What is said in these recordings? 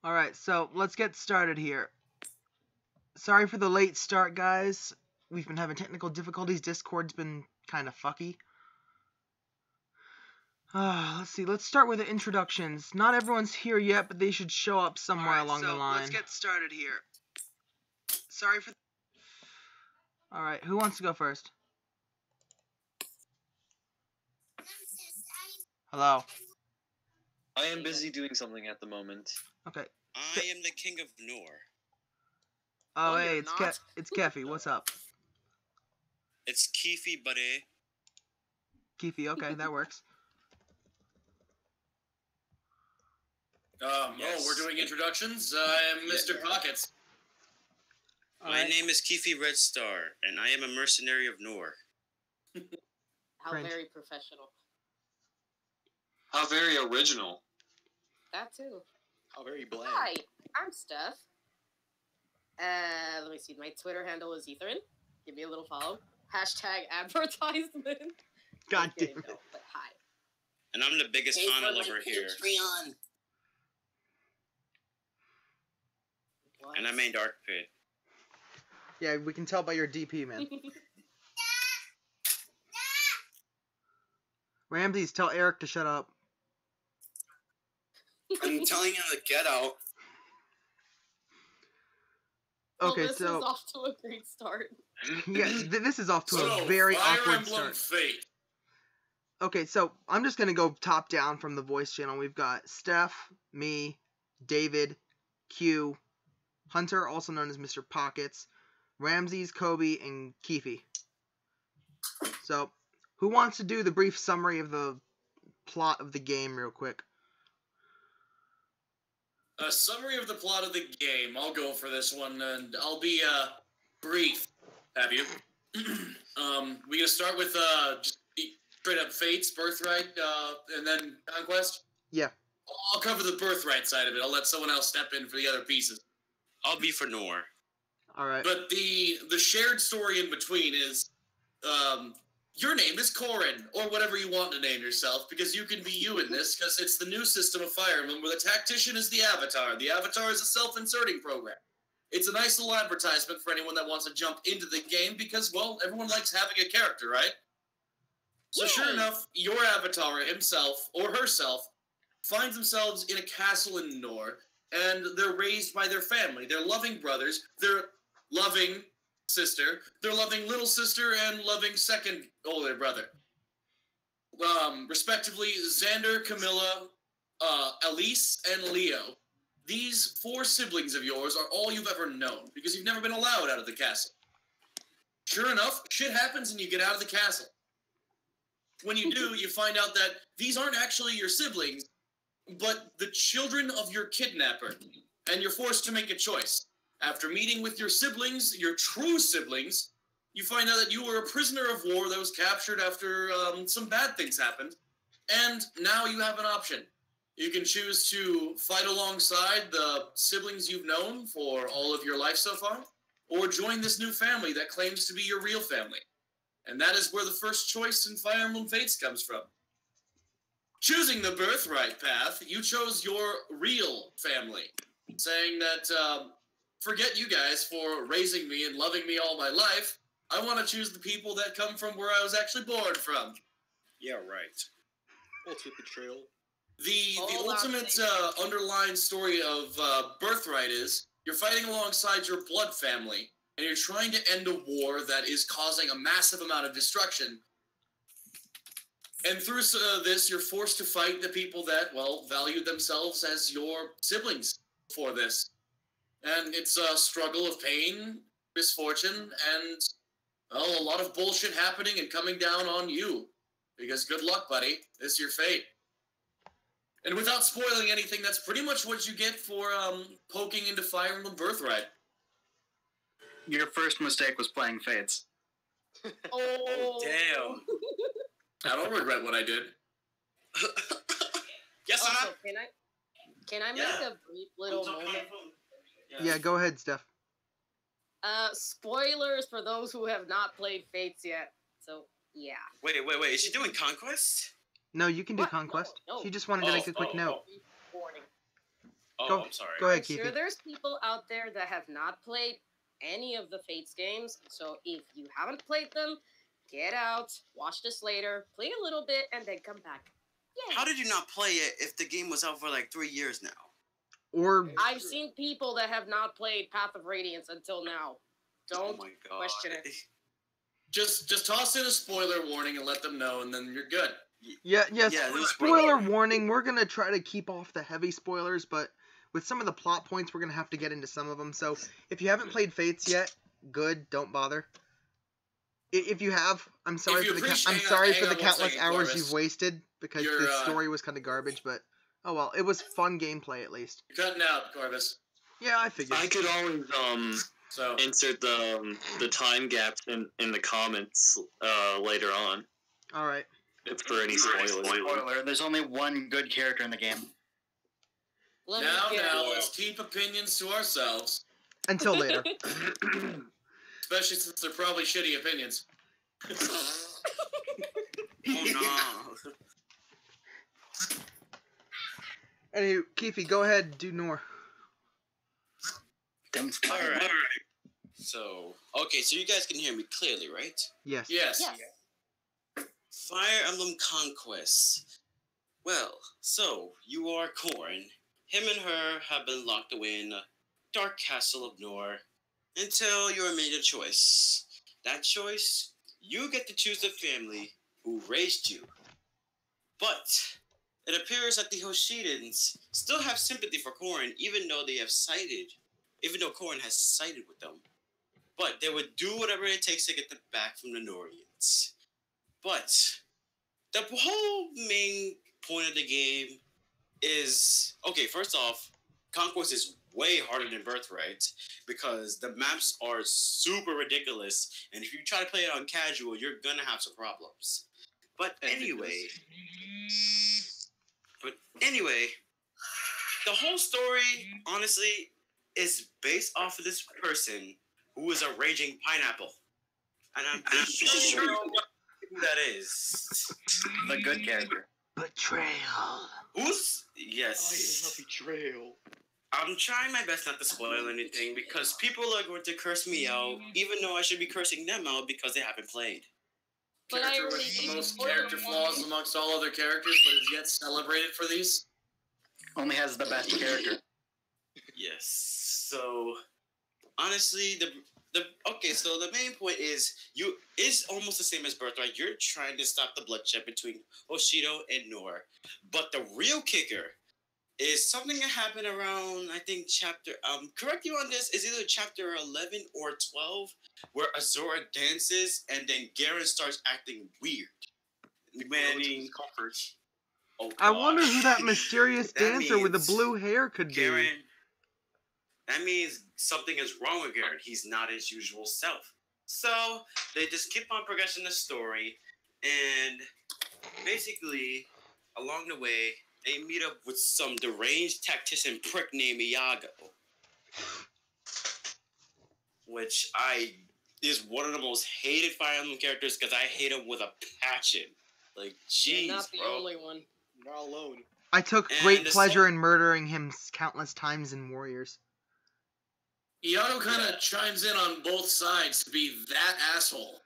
Alright, so let's get started here. Sorry for the late start, guys. We've been having technical difficulties. Discord's been kind of fucky. Let's see. Let's start with the introductions. Not everyone's here yet, but they should show up somewhere along the line. Let's get started here. Sorry for... Alright, who wants to go first? Hello. I am busy doing something at the moment. Okay. I am the king of Noor. Oh, hey, it's Kefy. What's up? It's Kefy, buddy. Kefy, okay, that works. Yes. Oh, we're doing introductions. I'm Mr. Pockets. My name is Kefy Redstar, and I am a mercenary of Noor. How French. very professional. How very original. That too. How very bland. Hi, I'm Steph. Let me see. My Twitter handle is Aetherine. Give me a little follow. Hashtag advertisement. God damn Kidding, it. though, but hi. And I'm the biggest Hana lover here. What? And I made Dark Pit. Yeah, we can tell by your DP, man. Ramses, tell Eric to shut up. I'm telling him to get out. Okay, well, this so... is off to a great start. Yeah, this is off to So, a very Fire awkward Emblem start. Fate. Okay, so I'm just going to go top down from the voice channel. We've got Steph, me, David, Q, Hunter, also known as Mr. Pockets, Ramses, Colby, and Kefy. So, who wants to do the brief summary of the plot of the game real quick? A summary of the plot of the game. I'll go for this one, and I'll be brief. Have you? We gonna start with just straight up Fates, Birthright, and then Conquest. Yeah. I'll cover the Birthright side of it. I'll let someone else step in for the other pieces. I'll be for Noor. Alright. But the shared story in between is, your name is Corin, or whatever you want to name yourself, because you can be you in this, because it's the new system of Fire Emblem where the tactician is the avatar. The avatar is a self-inserting program. It's a nice little advertisement for anyone that wants to jump into the game, because, well, everyone likes having a character, right? So sure enough, your avatar himself, or herself, finds themselves in a castle in Noor, and they're raised by their family. They're loving brothers, they're loving sister, their loving little sister, and loving second older brother. Respectively, Xander, Camilla, Elise, and Leo. These 4 siblings of yours are all you've ever known, because you've never been allowed out of the castle. Sure enough, shit happens and you get out of the castle. When you do, you find out that these aren't actually your siblings, but the children of your kidnapper, and you're forced to make a choice. After meeting with your siblings, your true siblings, you find out that you were a prisoner of war that was captured after some bad things happened, and now you have an option. You can choose to fight alongside the siblings you've known for all of your life so far, or join this new family that claims to be your real family. And that is where the first choice in Fire Emblem Fates comes from. Choosing the Birthright path, you chose your real family, saying that, forget you guys for raising me and loving me all my life. I want to choose the people that come from where I was actually born from. Yeah, right. Ultimate betrayal. The ultimate underlying story of Birthright is you're fighting alongside your blood family, and you're trying to end a war that is causing a massive amount of destruction. And through this, you're forced to fight the people that, well, value themselves as your siblings for this. And it's a struggle of pain, misfortune, and, well, a lot of bullshit happening and coming down on you. Because good luck, buddy. This is your fate. And without spoiling anything, that's pretty much what you get for poking into Fire Emblem Birthright. Your first mistake was playing Fates. Oh, Damn. I don't regret what I did. Yes, also, can I make a brief little moment? Yeah, go ahead, Steph. Spoilers for those who have not played Fates yet. So, yeah. Wait. Is she doing Conquest? No, you can do What? Conquest. No. She just wanted to make a quick note. Warning. Oh, I'm sorry. Go ahead, I'm sure Kefy. there's people out there that have not played any of the Fates games, so if you haven't played them, get out, watch this later, play a little bit, and then come back. Yay. How did you not play it if the game was out for like 3 years now? Or I've seen people that have not played Path of Radiance until now. Don't Oh my god. question it. Just toss in a spoiler warning and let them know, and then you're good. yes. Yeah, there's Spoiler warning. We're gonna try to keep off the heavy spoilers, but with some of the plot points, we're gonna have to get into some of them. So if you haven't played Fates yet, good. Don't bother. If you have, I'm sorry for the countless hours you've wasted because the story was kind of garbage. But oh well, it was fun gameplay at least. You're cutting out, Corvus. Yeah, I figured. I could always insert the time gaps in the comments later on. All right. If for any spoilers. Spoiler, there's only one good character in the game. Now, let's keep opinions to ourselves. Until later. Especially since they're probably shitty opinions. Oh no. Anyway, Kefy, go ahead, do Nor. Alright. So, okay, so you guys can hear me clearly, right? Yes. Yes. Fire Emblem Conquest. Well, so, you are Corn. Him and her have been locked away in the Dark Castle of Nor until you are made a choice. That choice, you get to choose the family who raised you. But it appears that the Hoshidans still have sympathy for Corn, even though Corn has sided with them. But they would do whatever it takes to get them back from the Norians. But the whole main point of the game is, okay, first off, Conquest is way harder than Birthright because the maps are super ridiculous, and if you try to play it on casual, you're gonna have some problems. But anyway, the whole story, honestly, is based off of this person who is a raging pineapple. And I'm pretty sure who that is. The good character. Betrayal. Who's? Yes. Betrayal. I'm trying my best not to spoil anything because people are going to curse me out, even though I should be cursing them out because they haven't played. But Character with the most character flaws amongst all other characters, but is yet celebrated for these. Only has the best character. Yes. So, honestly, so the main point is almost the same as Birthright. You're trying to stop the bloodshed between Hoshido and Nor. But the real kicker is something that happened around, I think, correct you on this, is either chapter 11 or 12, where Azora dances and then Garen starts acting weird. Meaning, oh, I wonder who that mysterious That dancer with the means blue hair could be. Garen, that means something is wrong with Garen. He's not his usual self. So, they just keep on progressing the story, and basically, along the way, they meet up with some deranged tactician prick named Iago. Which is one of the most hated Fire Emblem characters because I hate him with a passion. Like, jeez, Not the only one. Not alone. I took great pleasure in murdering him countless times in Warriors. Iago kind of chimes in on both sides to be that asshole.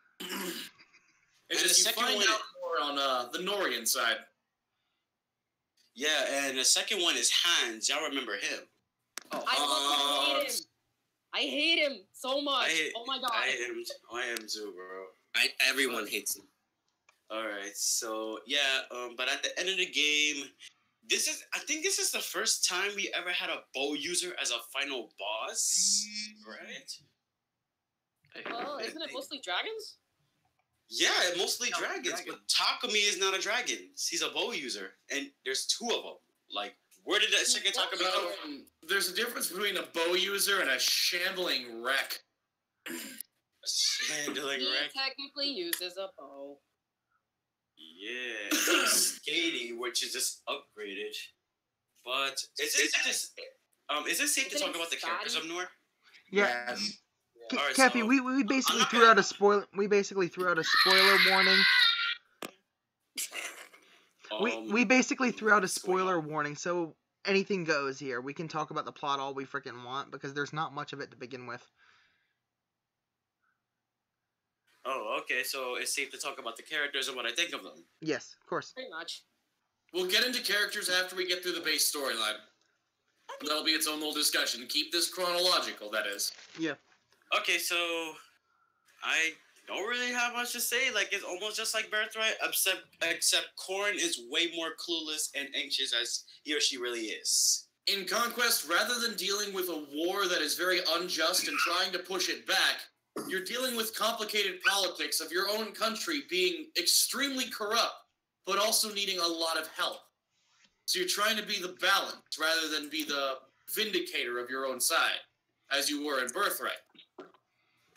It's just you find out more on the Norian side. Yeah, and the second one is Hans. Y'all remember him? I hate him. I hate him so much. Oh my god. I am too, bro. Everyone hates him. Alright, so yeah, but at the end of the game, I think this is the first time we ever had a bow user as a final boss, right? Well, isn't it mostly dragons? Yeah, mostly dragons, but Takumi is not a dragon. He's a bow user, and there's two of them. Like, where did that second Takumi come from? There's a difference between a bow user and a shambling wreck. Shambling He wreck? technically uses a bow. Yeah, skating, which is just upgraded. But is it safe to talk about the characters of Nor? Yeah. Alright, Kefy, so we basically threw out a spoiler. We basically threw out a spoiler warning. We basically threw out a spoiler warning. So anything goes here. We can talk about the plot all we freaking want because there's not much of it to begin with. Oh, okay, so it's safe to talk about the characters and what I think of them. Yes, of course. Pretty much. We'll get into characters after we get through the base storyline. That'll be its own little discussion. Keep this chronological, that is. Yeah. Okay, so I don't really have much to say. Like, it's almost just like Birthright, except Corrin is way more clueless and anxious as he or she really is. In Conquest, rather than dealing with a war that is very unjust and trying to push it back, you're dealing with complicated politics of your own country being extremely corrupt, but also needing a lot of help. So you're trying to be the balance rather than be the vindicator of your own side, as you were in Birthright.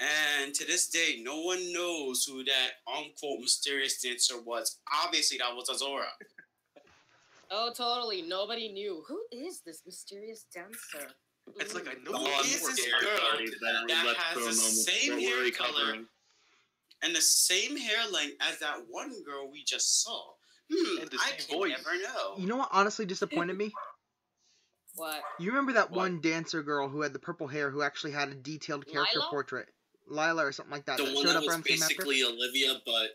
And to this day, no one knows who that unquote mysterious dancer was. Obviously, that was Azora. Oh, totally. Nobody knew. Who is this mysterious dancer? It's like I know Who is this girl that has the same hair color and the same hair length as that one girl we just saw? And the I same can voice. never know. You know what honestly disappointed me? What? You remember that What? one dancer girl who had the purple hair who actually had a detailed character Lila? portrait? Lila or something like that. The that one showed that up was around the same after? basically Olivia, but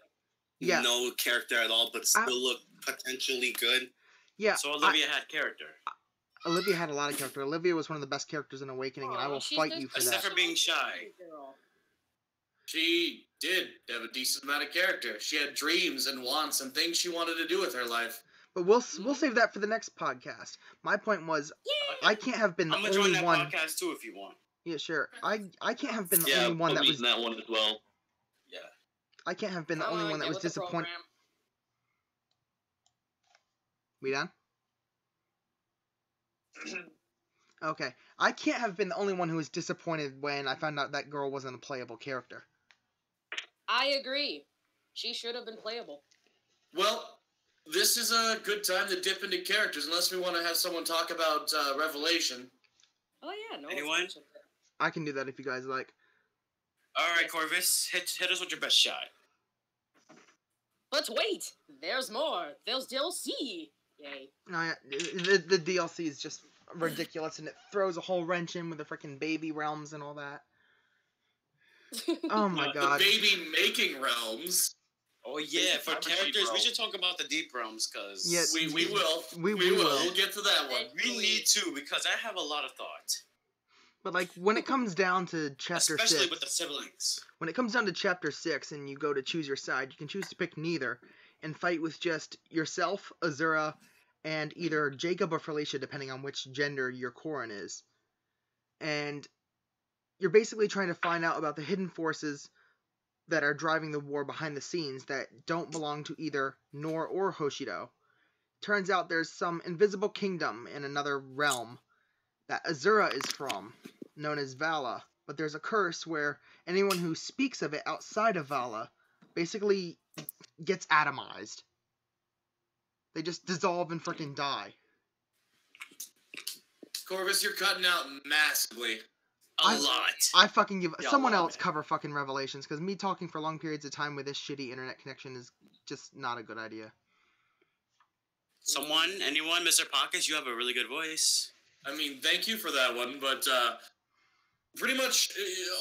Yeah. no character at all, but still looked potentially good. Yeah. So Olivia had character. Olivia had a lot of character. Olivia was one of the best characters in Awakening, and I will she's fight the you for Except that. for being shy. Girl. She did have a decent amount of character. She had dreams and wants and things she wanted to do with her life. But we'll save that for the next podcast. My point was, I can't have been the I'm gonna join only that one. podcast too if you want. Yeah, sure. I can't have been the Yeah, only one that I'm was. eating that one as well. Yeah. I can't have been the Come only on, one that get was with the disappointed. program. We done? Okay. I can't have been the only one who was disappointed when I found out that girl wasn't a playable character. I agree. She should have been playable. Well, this is a good time to dip into characters, unless we want to have someone talk about Revelation. Oh yeah, no. Anyone? I can do that if you guys like. All right, Corvus, hit us with your best shot. But wait, there's more. There's DLC. Yay. No, yeah, the DLC is just ridiculous, and it throws a whole wrench in with the freaking baby realms and all that. Oh my god. The baby-making realms. Oh yeah, for I'm a deep characters, we realm. should talk about the deep realms, because Yeah, We will. We We will. will. We'll get to that one. we need to, because I have a lot of thought. But like when it comes down to chapter Especially 6, with the siblings. when it comes down to chapter 6 and you go to choose your side, you can choose to pick neither and fight with just yourself, Azura, and either Jacob or Felicia, depending on which gender your Corrin is. And you're basically trying to find out about the hidden forces that are driving the war behind the scenes that don't belong to either Nor or Hoshido. Turns out there's some invisible kingdom in another realm that Azura is from, known as Vala, but there's a curse where anyone who speaks of it outside of Vala basically gets atomized. They just dissolve and freaking die. Corvus, you're cutting out massively. A lot. I fucking give Yeah, someone a lot, else man. cover fucking Revelations, because me talking for long periods of time with this shitty internet connection is just not a good idea. Anyone, Mr. Pockets, you have a really good voice. I mean, thank you for that one, but pretty much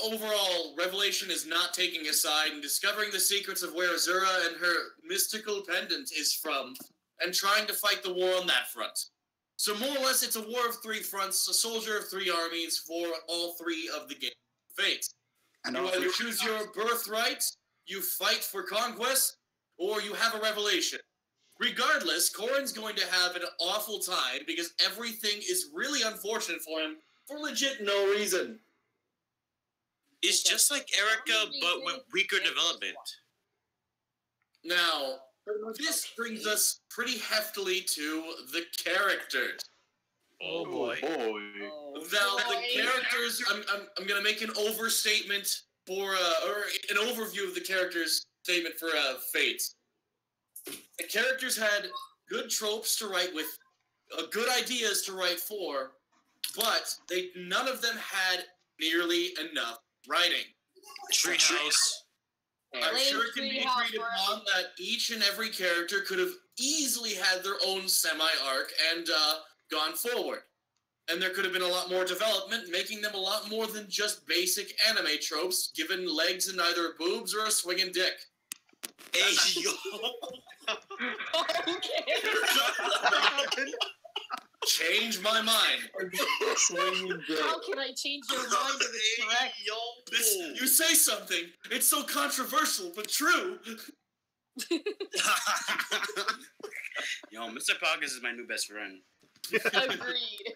overall, Revelation is not taking a side and discovering the secrets of where Azura and her mystical pendant is from, and trying to fight the war on that front. So more or less, it's a war of three fronts, a soldier of three armies for all three of the game fates. And You all either three- choose your birthright, you fight for conquest, or you have a revelation. Regardless, Corrin's going to have an awful time because everything is really unfortunate for him for legit no reason. It's just like Erica, but with weaker development. Now, this brings us pretty heftily to the characters. Oh boy. Oh, Now, boy. the characters, I'm going to make an overstatement for, or an overview of the characters statement for Fates. The characters had good tropes to write with, good ideas to write for, but none of them had nearly enough writing. Treehouse. I'm Blame sure it can be Treehouse agreed for upon that each and every character could have easily had their own semi-arc, and gone forward. And there could have been a lot more development, making them a lot more than just basic anime tropes, given legs and either boobs or a swinging dick. Hey, yo. Okay. Change my mind. How can I change your mind if it's correct? You say something. It's so controversial, but true. Yo, Mr. Pockets is my new best friend. Agreed.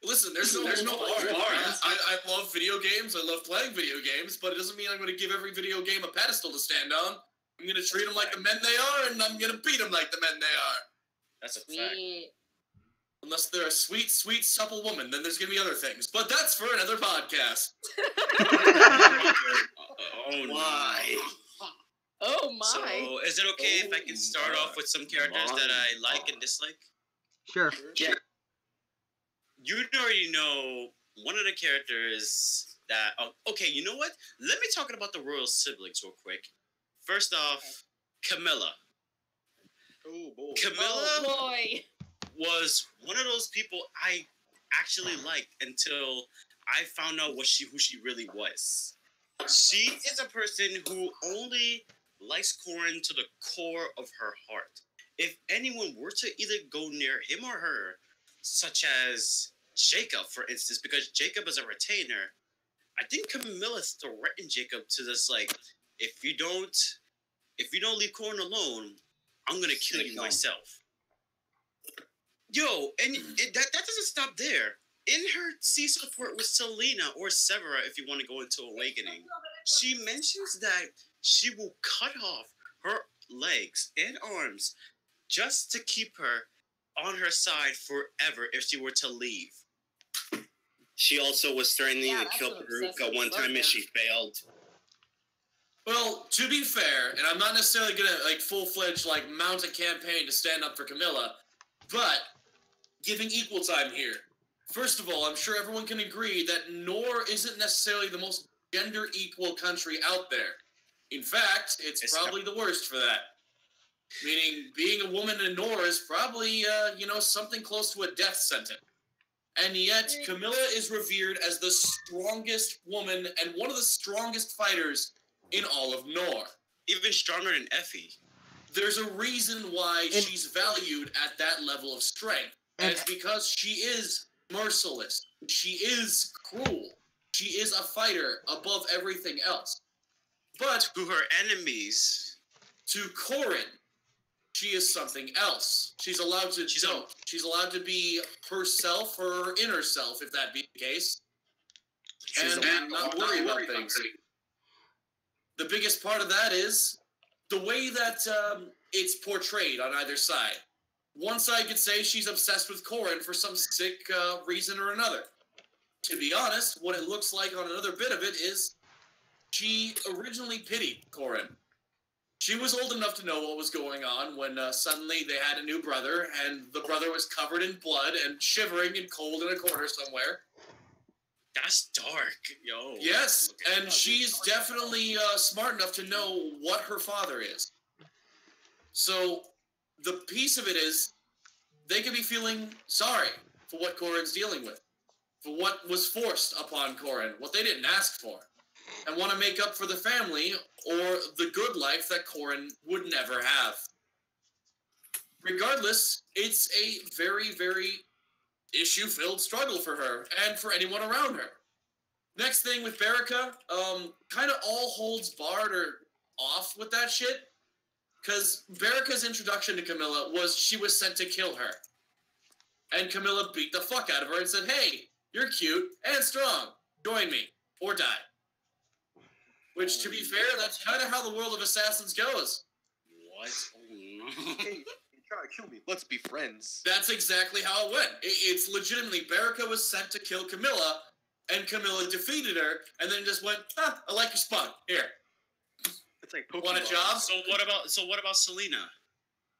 Listen, there's no bar. I love video games. I love playing video games, but it doesn't mean I'm going to give every video game a pedestal to stand on. I'm going to treat them like the men they are, and I'm going to beat them like the men they are. That's a fact. Sweet. Unless they're a sweet, sweet, supple woman, then there's going to be other things. But that's for another podcast. Oh, why? Oh my. So, is it okay if I can start off with some characters that I like and dislike? Sure. Yeah. You already know one of the characters that... okay, you know what? Let me talk about the royal siblings real quick. First off, Camilla. Oh, boy. Camilla boy. was one of those people I actually liked until I found out who she really was. She is a person who only likes Corin to the core of her heart. If anyone were to either go near him or her, such as Jacob, for instance, because Jacob is a retainer, I think Camilla threatened Jacob to this, like, if you don't leave Corin alone, I'm gonna kill you myself. Yo, and that doesn't stop there. In her sea support with Selena or Severa, if you want to go into Awakening, she mentions that she will cut off her legs and arms just to keep her on her side forever if she were to leave. She also was threatening to kill Peruka one time and she failed. Well, to be fair, and I'm not necessarily going to, like, full-fledged, like, mount a campaign to stand up for Camilla, but giving equal time here. First of all, I'm sure everyone can agree that Nor isn't necessarily the most gender-equal country out there. In fact, it's probably the worst for that. Meaning, being a woman in Nor is probably, something close to a death sentence. And yet, Camilla is revered as the strongest woman and one of the strongest fighters in all of Nor. Even stronger than Effie. There's a reason why she's valued at that level of strength. And it's because she is merciless. She is cruel. She is a fighter above everything else. But to her enemies, to Corin, she is something else. She's allowed to joke. She's allowed to be herself or her inner self, if that be the case. And not worry about things. The biggest part of that is the way that it's portrayed on either side. One side could say she's obsessed with Corin for some sick reason or another. To be honest, what it looks like on another bit of it is she originally pitied Corin. She was old enough to know what was going on when suddenly they had a new brother, and the brother was covered in blood and shivering and cold in a corner somewhere. That's dark, yo. Yes, and she's definitely smart enough to know what her father is. So, the piece of it is, they could be feeling sorry for what Corin's dealing with, for what was forced upon Corin, what they didn't ask for, and want to make up for the family or the good life that Corin would never have. Regardless, it's a very, very issue-filled struggle for her and for anyone around her. Next thing with Berica, kind of all holds barred or off with that shit. Because Berica's introduction to Camilla was she was sent to kill her. And Camilla beat the fuck out of her and said, hey, you're cute and strong. Join me. Or die. Which, to be fair, that's kind of how the world of Assassins goes. What? Oh, no. Hey, you try to kill me. Let's be friends. That's exactly how it went. It's legitimately, Berica was sent to kill Camilla, and Camilla defeated her, and then just went, I like your spawn. Here. It's like Pokemon. Want a job? So what about Selena?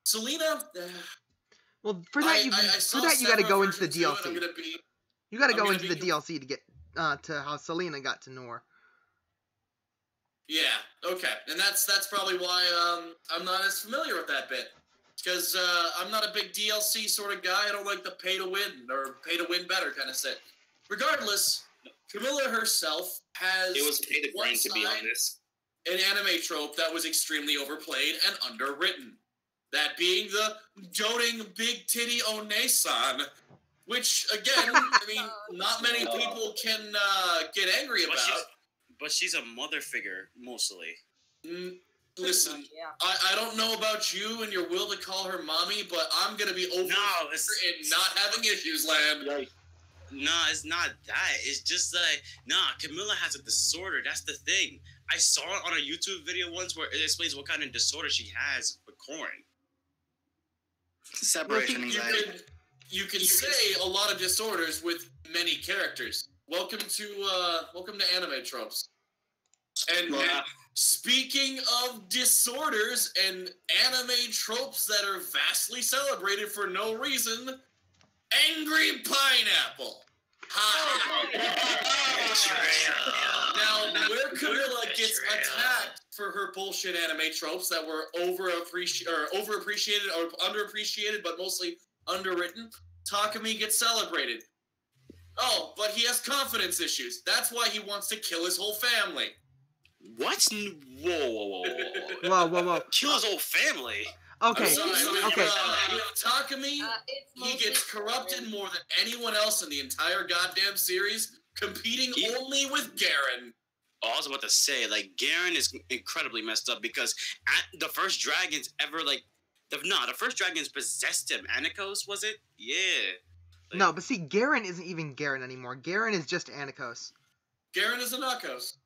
Selena? Well, for that you got to go into the DLC. You got to go into the DLC to get to how Selena got to Nor. Yeah, okay. And that's probably why I'm not as familiar with that bit. because I'm not a big DLC sort of guy. I don't like the pay to win or pay to win better kind of shit. Regardless, Camilla herself has It was pay to grind, to be honest. An anime trope that was extremely overplayed and underwritten. That being the doting big titty One-san, which, again, I mean, not many people can get angry about. But she's a mother figure, mostly. Listen, I don't know about you and your will to call her mommy, but I'm going to be over and not having issues, Land. Like, nah, it's not that. It's just like, Camilla has a disorder. That's the thing. I saw it on a YouTube video once where it explains what kind of disorder she has with Corn. Separation anxiety. You can say a lot of disorders with many characters. Welcome to anime tropes. And speaking of disorders and anime tropes that are vastly celebrated for no reason, Angry Pineapple. Now, where Camilla gets attacked for her bullshit anime tropes that were overappreciated or underappreciated, but mostly underwritten, Takumi gets celebrated. Oh, but he has confidence issues. That's why he wants to kill his whole family. What? Whoa. Whoa. Kill his whole family? Okay. Takumi, he gets corrupted more than anyone else in the entire goddamn series, competing only with Garen. Oh, I was about to say, like, Garen is incredibly messed up because the first dragons ever, like, the first dragons possessed him. Anikos, was it? Yeah. Like, no, but see, Garen isn't even Garen anymore. Garen is just Anikos. Garen is Anakos.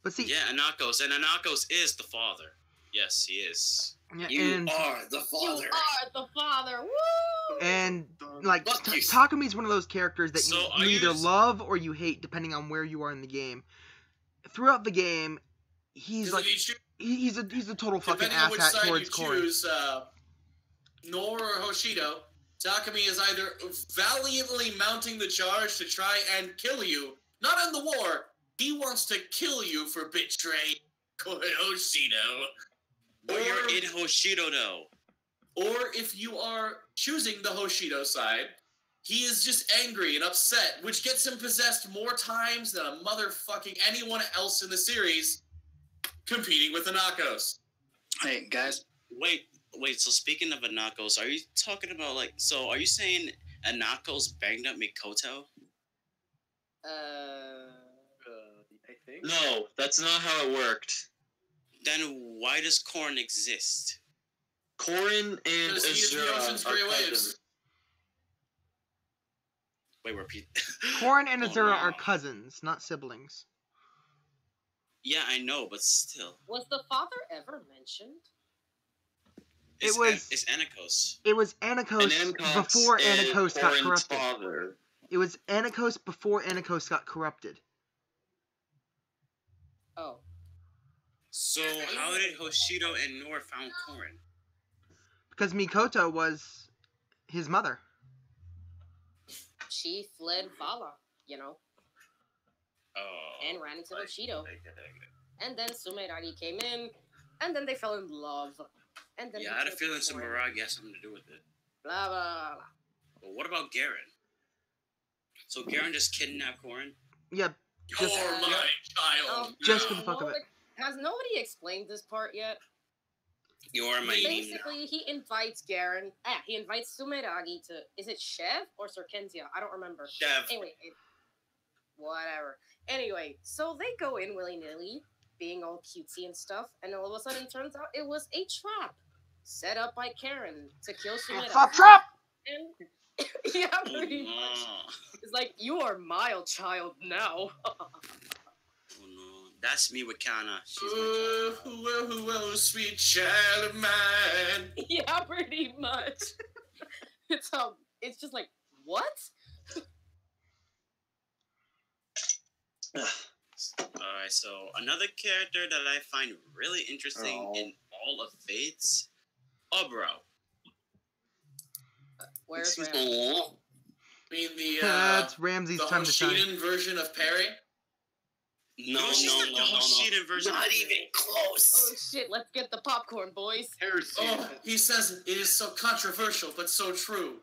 But see, yeah, Anakos, and Anakos is the father. Yes, he is. Yeah, you are the father. You are the father. Woo! And like Takumi's one of those characters that you either love or you hate, depending on where you are in the game. Throughout the game, he's like he's a total fucking asshat towards Corey. Nor or Hoshido, Takumi is either valiantly mounting the charge to try and kill you, not in the war. He wants to kill you for betraying Hoshido. But you're in Hoshido, though. Or if you are choosing the Hoshido side, he is just angry and upset, which gets him possessed more times than a motherfucking anyone else in the series competing with Anakos. Hey, guys. Wait, so speaking of Anakos, are you talking about, like, so are you saying Anakos banged up Mikoto? I think. No, that's not how it worked. Then why does Korn exist? Corrin and Azura are cousins. Wait, repeat. Corrin and Azura are cousins, not siblings. Yeah, I know, but still. Was the father ever mentioned? It's Anakos. It was Anakos before Anakos got corrupted. Father. It was Anakos before Anakos got corrupted. Oh. So how did Hoshido and Nor found Corrin? Because Mikoto was his mother. She fled Vala, you know. Oh. And ran into Hoshido. And then Sumeragi came in, and then they fell in love. And then I had a feeling Sumeragi has something to do with it. Blah, blah, blah. But what about Garen? So Garen just kidnapped Corrin? Yeah. You're my child. Just for the fuck of it. Has nobody explained this part yet? You're my Basically, he invites Garen. He invites Sumeragi to. Is it Chev or Serkenzia? I don't remember. Chev. Anyway, whatever. Anyway, so they go in willy nilly, being all cutesy and stuff, and all of a sudden, it turns out it was a trap set up by Karen to kill Sumeragi. It's a trap. And yeah, pretty much. It's like, you are my child now. That's me with Kana. She's oh, sweet child of mine. Yeah, pretty much. It's just like, what? Alright, so another character that I find really interesting in all of Fates, Obro. Where's Ramses? I mean it's Ramses' time to shine. The version of Perry? No. Not even close. close. Oh shit, let's get the popcorn, boys. Heresy. Oh, he says it is so controversial, but so true.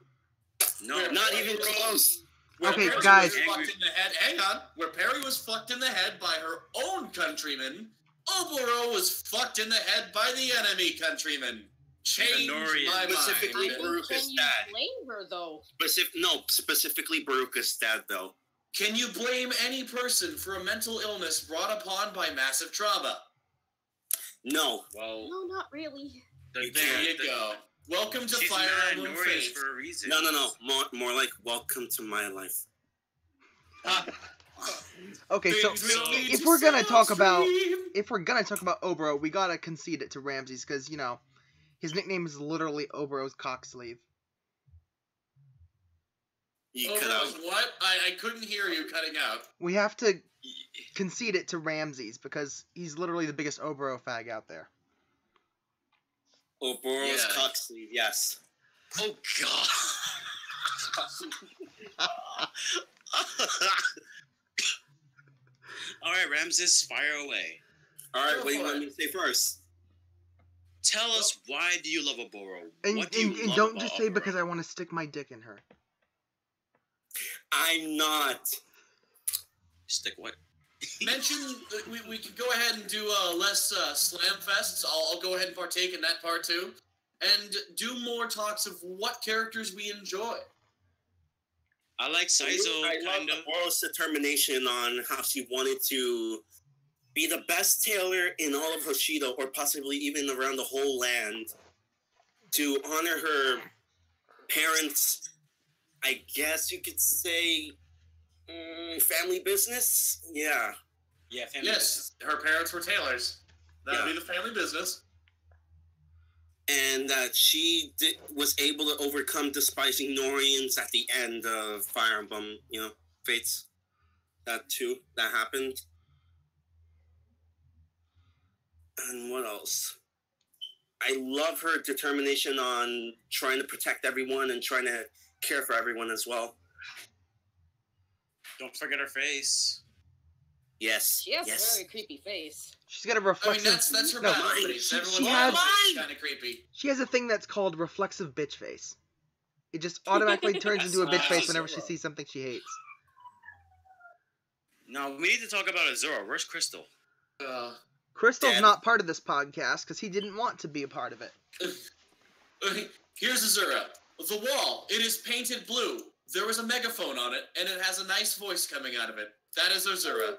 No, not even close. Where Okay, Perry guys. was fucked in the head. Hang on. Where Perry was fucked in the head by her own countrymen, Oboro was fucked in the head by the enemy countrymen. Change my Specifically mind. Baruka's Can you dad. blame her though? Specifically Baruka's dad, though. Can you blame any person for a mental illness brought upon by massive trauma? No. Well, No, not really. There you go. Welcome to she's Fire not Emblem Nori's Faith. for a reason. No. More like welcome to my life. Okay, so Things will lead if to we're gonna talk about Southstream. Oboro, we gotta concede it to Ramses because his nickname is literally Oboro's cock sleeve. You Oh, cut Rose, out. what? I couldn't hear you cutting out. We have to concede it to Ramses because he's literally the biggest Oboro fag out there. Oboro's Yeah. cock sleeve, yes. Oh God. All right, Ramses, fire away. All right, Go what do you for want it. me to say first? Tell us, why do you love Oboro? And, What do you and love don't about just say Oboro? because I want to stick my dick in her. I'm not. Stick what? Mention, we could go ahead and do less slam fests. I'll go ahead and partake in that part too. And do more talks of what characters we enjoy. I like Saizo, I love kind of. Oboro's determination on how she wanted to be the best tailor in all of Hoshido, or possibly even around the whole land, to honor her parents' I guess you could say family business. Yeah. Yeah, family Yes, her parents were tailors. That would Yeah. be the family business. And that she was able to overcome despising Norians at the end of Fire Emblem, Fates. That too. That happened. And what else? I love her determination on trying to protect everyone and trying to care for everyone as well. Don't forget her face. Yes. She has yes. a very creepy face. She's got a I reflexive. mean, that's her no, battle mine. face. She Everyone's has- battle face is kind of creepy. She has a thing that's called reflexive bitch face. It just automatically turns into a bitch face whenever she sees something she hates. No, we need to talk about Azura. Where's Crystal? Crystal's Dad. not part of this podcast because he didn't want to be a part of it. Here's Azura. The wall. It is painted blue. There was a megaphone on it, and it has a nice voice coming out of it. That is Azura.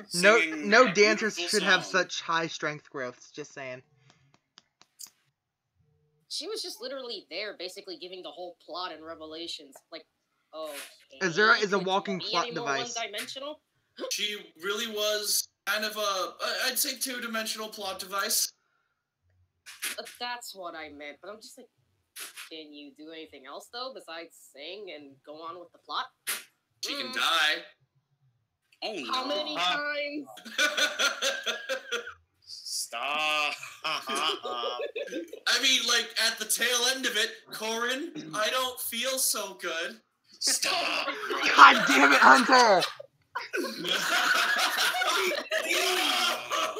Singing No a dancers beautiful should have song. such high strength growths. Just saying. She was just literally there, basically giving the whole plot and revelations. Like, okay. Azura is a could you walking be plot any more device. One-dimensional? She really was kind of I'd say two-dimensional plot device. That's what I meant. But I'm just like, can you do anything else though besides sing and go on with the plot? She can die. Oh no! How many times? Stop! I mean, like, at the tail end of it, Corin, I don't feel so good. Stop! God damn it, Hunter!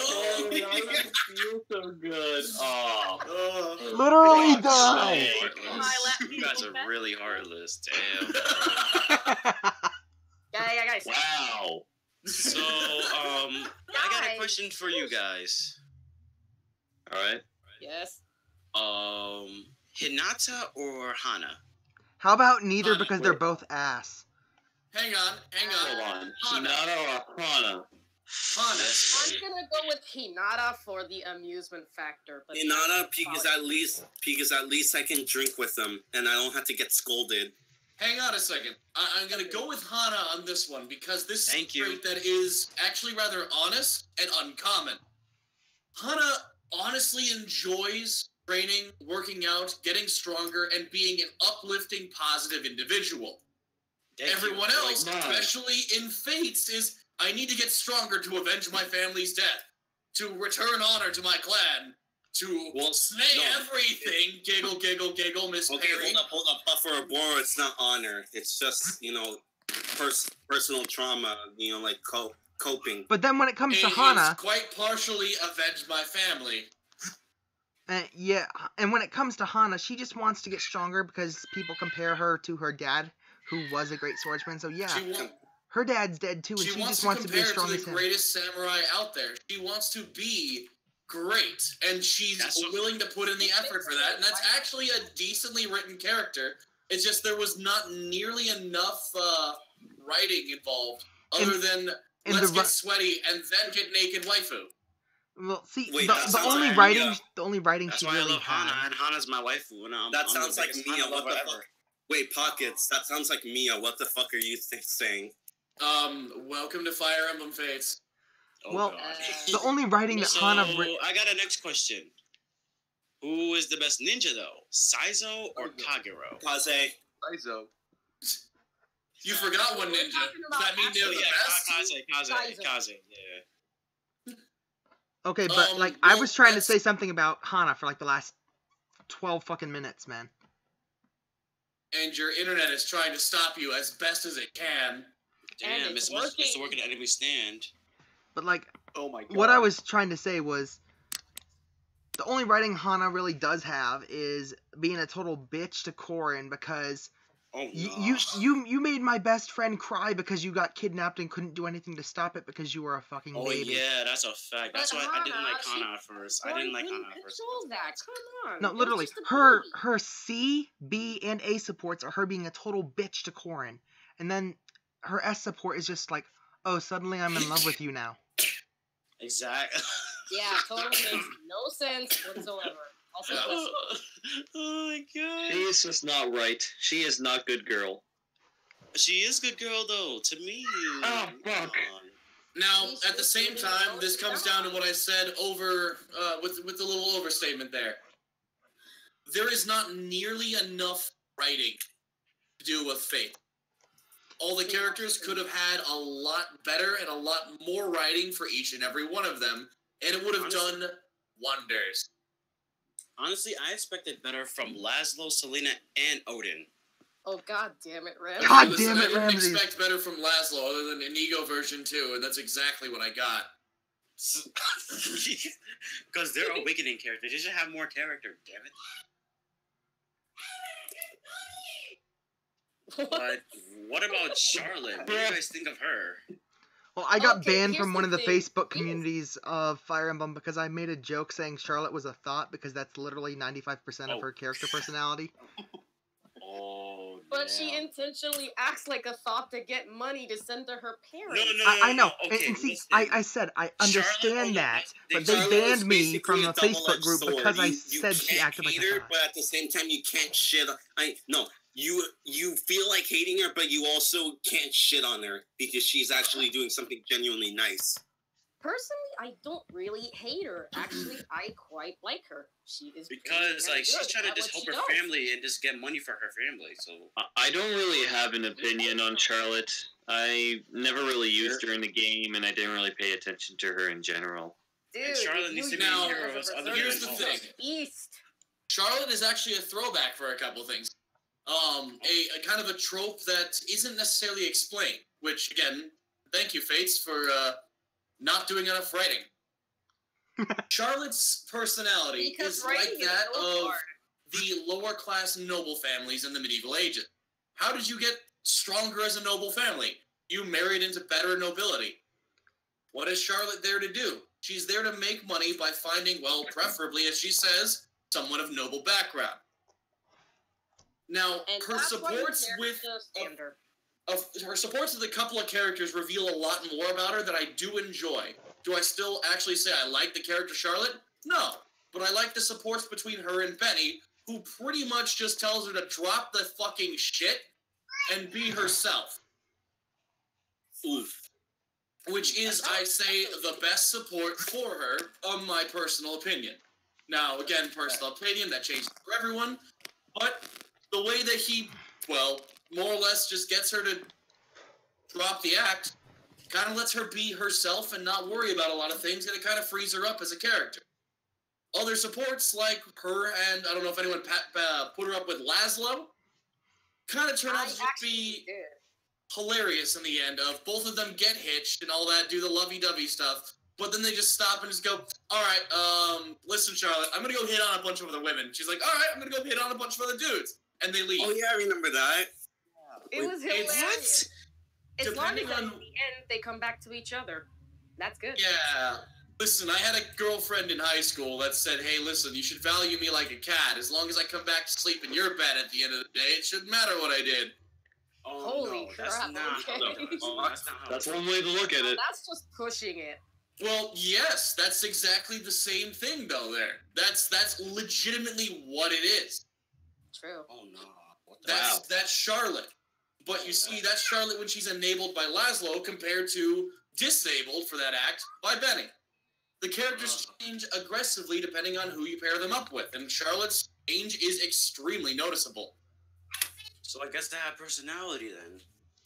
Oh, I don't feel so good. Oh. Literally God, die. You guys are really heartless. Damn. Guys. Wow. So, I got a question for you guys. All right. Yes. Hinata or Hana? How about neither Hana, because they're wait. both ass? Hang on. Hold on. Hana. Hinata or Hana? Hana. I'm gonna go with Hinata for the amusement factor. But Hinata, because at least I can drink with them and I don't have to get scolded. Hang on a second. I'm going to go with Hana on this one because this is a Thank you. trait that is actually rather honest and uncommon. Hana honestly enjoys training, working out, getting stronger, and being an uplifting, positive individual. Everyone else, especially in Fates, is I need to get stronger to avenge my family's death, to return honor to my clan, to slay everything. Giggle, giggle, giggle, Miss Okay, Perry. hold up. But for Oboro, it's not honor. It's just, personal trauma, like coping. But then when it comes to It Hana, is quite partially avenged my family. yeah, and when it comes to Hana, she just wants to get stronger because people compare her to her dad, who was a great swordsman. So yeah, her dad's dead too, and she just wants to be as strong as him. She wants to compare to the greatest samurai out there. She wants to be great, and she's willing to put in the effort for that. And that's actually a decently written character. It's just there was not nearly enough writing involved, other than let's get sweaty and then get naked waifu. Well, see, Wait, the only writing, That's she why really I love Hana, had. and Hana's my waifu. And That sounds like Mia. What the fuck? Wait, Pockets. That sounds like Mia. What the fuck are you saying? Welcome to Fire Emblem Fates. Oh, Well, God. the only writing that Hana. I got a next question. Who is the best ninja though, Saizo or Kagero? Kaze. Saizo. You forgot one ninja. Does that mean they're the best? Kaze, yeah. Okay, but like I was trying to say something about Hana for like the last 12 fucking minutes, man. And your internet is trying to stop you as best as it can. Damn, it's working at every stand. But like, Oh my god. what I was trying to say was, the only writing Hana really does have is being a total bitch to Korin because you made my best friend cry because you got kidnapped and couldn't do anything to stop it because you were a fucking baby. Oh yeah, that's a fact. That's why I didn't like Hana at first. I didn't like Hana at first. That. Come on. No, literally, her C, B, and A supports are her being a total bitch to Korin, and then her S support is just like, oh, suddenly I'm in love with you now. Exactly. Yeah, totally makes no sense whatsoever. Also, Oh my god. She is just not right. She is not good girl. She is good girl though, to me. Oh, fuck. Now, at the same time, this comes down to what I said over with the little overstatement there. There is not nearly enough writing to do with Fate. All the characters could have had a lot better and a lot more writing for each and every one of them, and it would have done wonders. Honestly, I expected better from Laszlo, Selena, and Odin. oh god damn it, Ramses. God Listen, damn I it, didn't Ramses. expect better from Laszlo other than an ego version too, and that's exactly what I got. Because they're awakening characters. They should have more character, damn it. But what about Charlotte? What do you guys think of her? Well, I got Okay, banned here's from one the of the thing. Facebook communities of Fire Emblem because I made a joke saying Charlotte was a thought because that's literally 95% of her character personality. Oh, But she intentionally acts like a thought to get money to send to her parents. I know. Okay, and see, listen. I said I understand that, but they Charlotte banned is me from basically the a Facebook double-edged group sword. because I You said she can't acted like hate a her, thought. but at the same time, you can't shit. You feel like hating her, but you also can't shit on her because she's actually doing something genuinely nice. Personally, I don't really hate her. Actually, I quite like her. She is Because very like she's good trying to at just what help she her does. family and just get money for her family. So I don't really have an opinion on Charlotte. I never really used her in the game, and I didn't really pay attention to her in general. Dude, And Charlotte if needs you to be use a her hero as a other berserker, Here's the she's a thing. beast. Charlotte is actually a throwback for a couple things. A kind of a trope that isn't necessarily explained, which, again, thank you, Fates, for not doing enough writing. Charlotte's personality Because is like writing is that so of hard. the lower-class noble families in the medieval ages. How did you get stronger as a noble family? You married into better nobility. What is Charlotte there to do? She's there to make money by finding, well, preferably, as she says, someone of noble background. Now, And her that's why supports you with standard. her supports with a couple of characters reveal a lot more about her that I do enjoy. Do I still actually say I like the character Charlotte? No, but I like the supports between her and Benny, who pretty much just tells her to drop the fucking shit and be herself. Oof. Which is, I say, the best support for her, my personal opinion. Now, again, personal opinion, that changes for everyone, but the way that he, well, more or less just gets her to drop the act, kind of lets her be herself and not worry about a lot of things, and it kind of frees her up as a character. Other supports, like her and, I don't know if anyone put her up with Laszlo, kind of turn out to just be hilarious in the end of both of them get hitched and all that, do the lovey-dovey stuff, but then they just stop and just go, all right, listen, Charlotte, I'm going to go hit on a bunch of other women. She's like, all right, I'm going to go hit on a bunch of other dudes. And they leave. Oh, yeah, I remember that. It was hilarious. As long as Depending at on... the end they come back to each other. That's good. Yeah. Listen, I had a girlfriend in high school that said, hey, listen, you should value me like a cat. As long as I come back to sleep in your bed at the end of the day, it shouldn't matter what I did. Oh, Holy no, crap, that's not, okay. that's not how That's it one way to look at it. That's just pushing it. Well, yes, that's exactly the same thing, though, there. That's legitimately what it is. True. Oh, no. What the That's Charlotte. But you see, that's Charlotte when she's enabled by Laszlo compared to disabled, for that act, by Benny. The characters change aggressively depending on who you pair them up with, and Charlotte's change is extremely noticeable. So I guess they have personality then.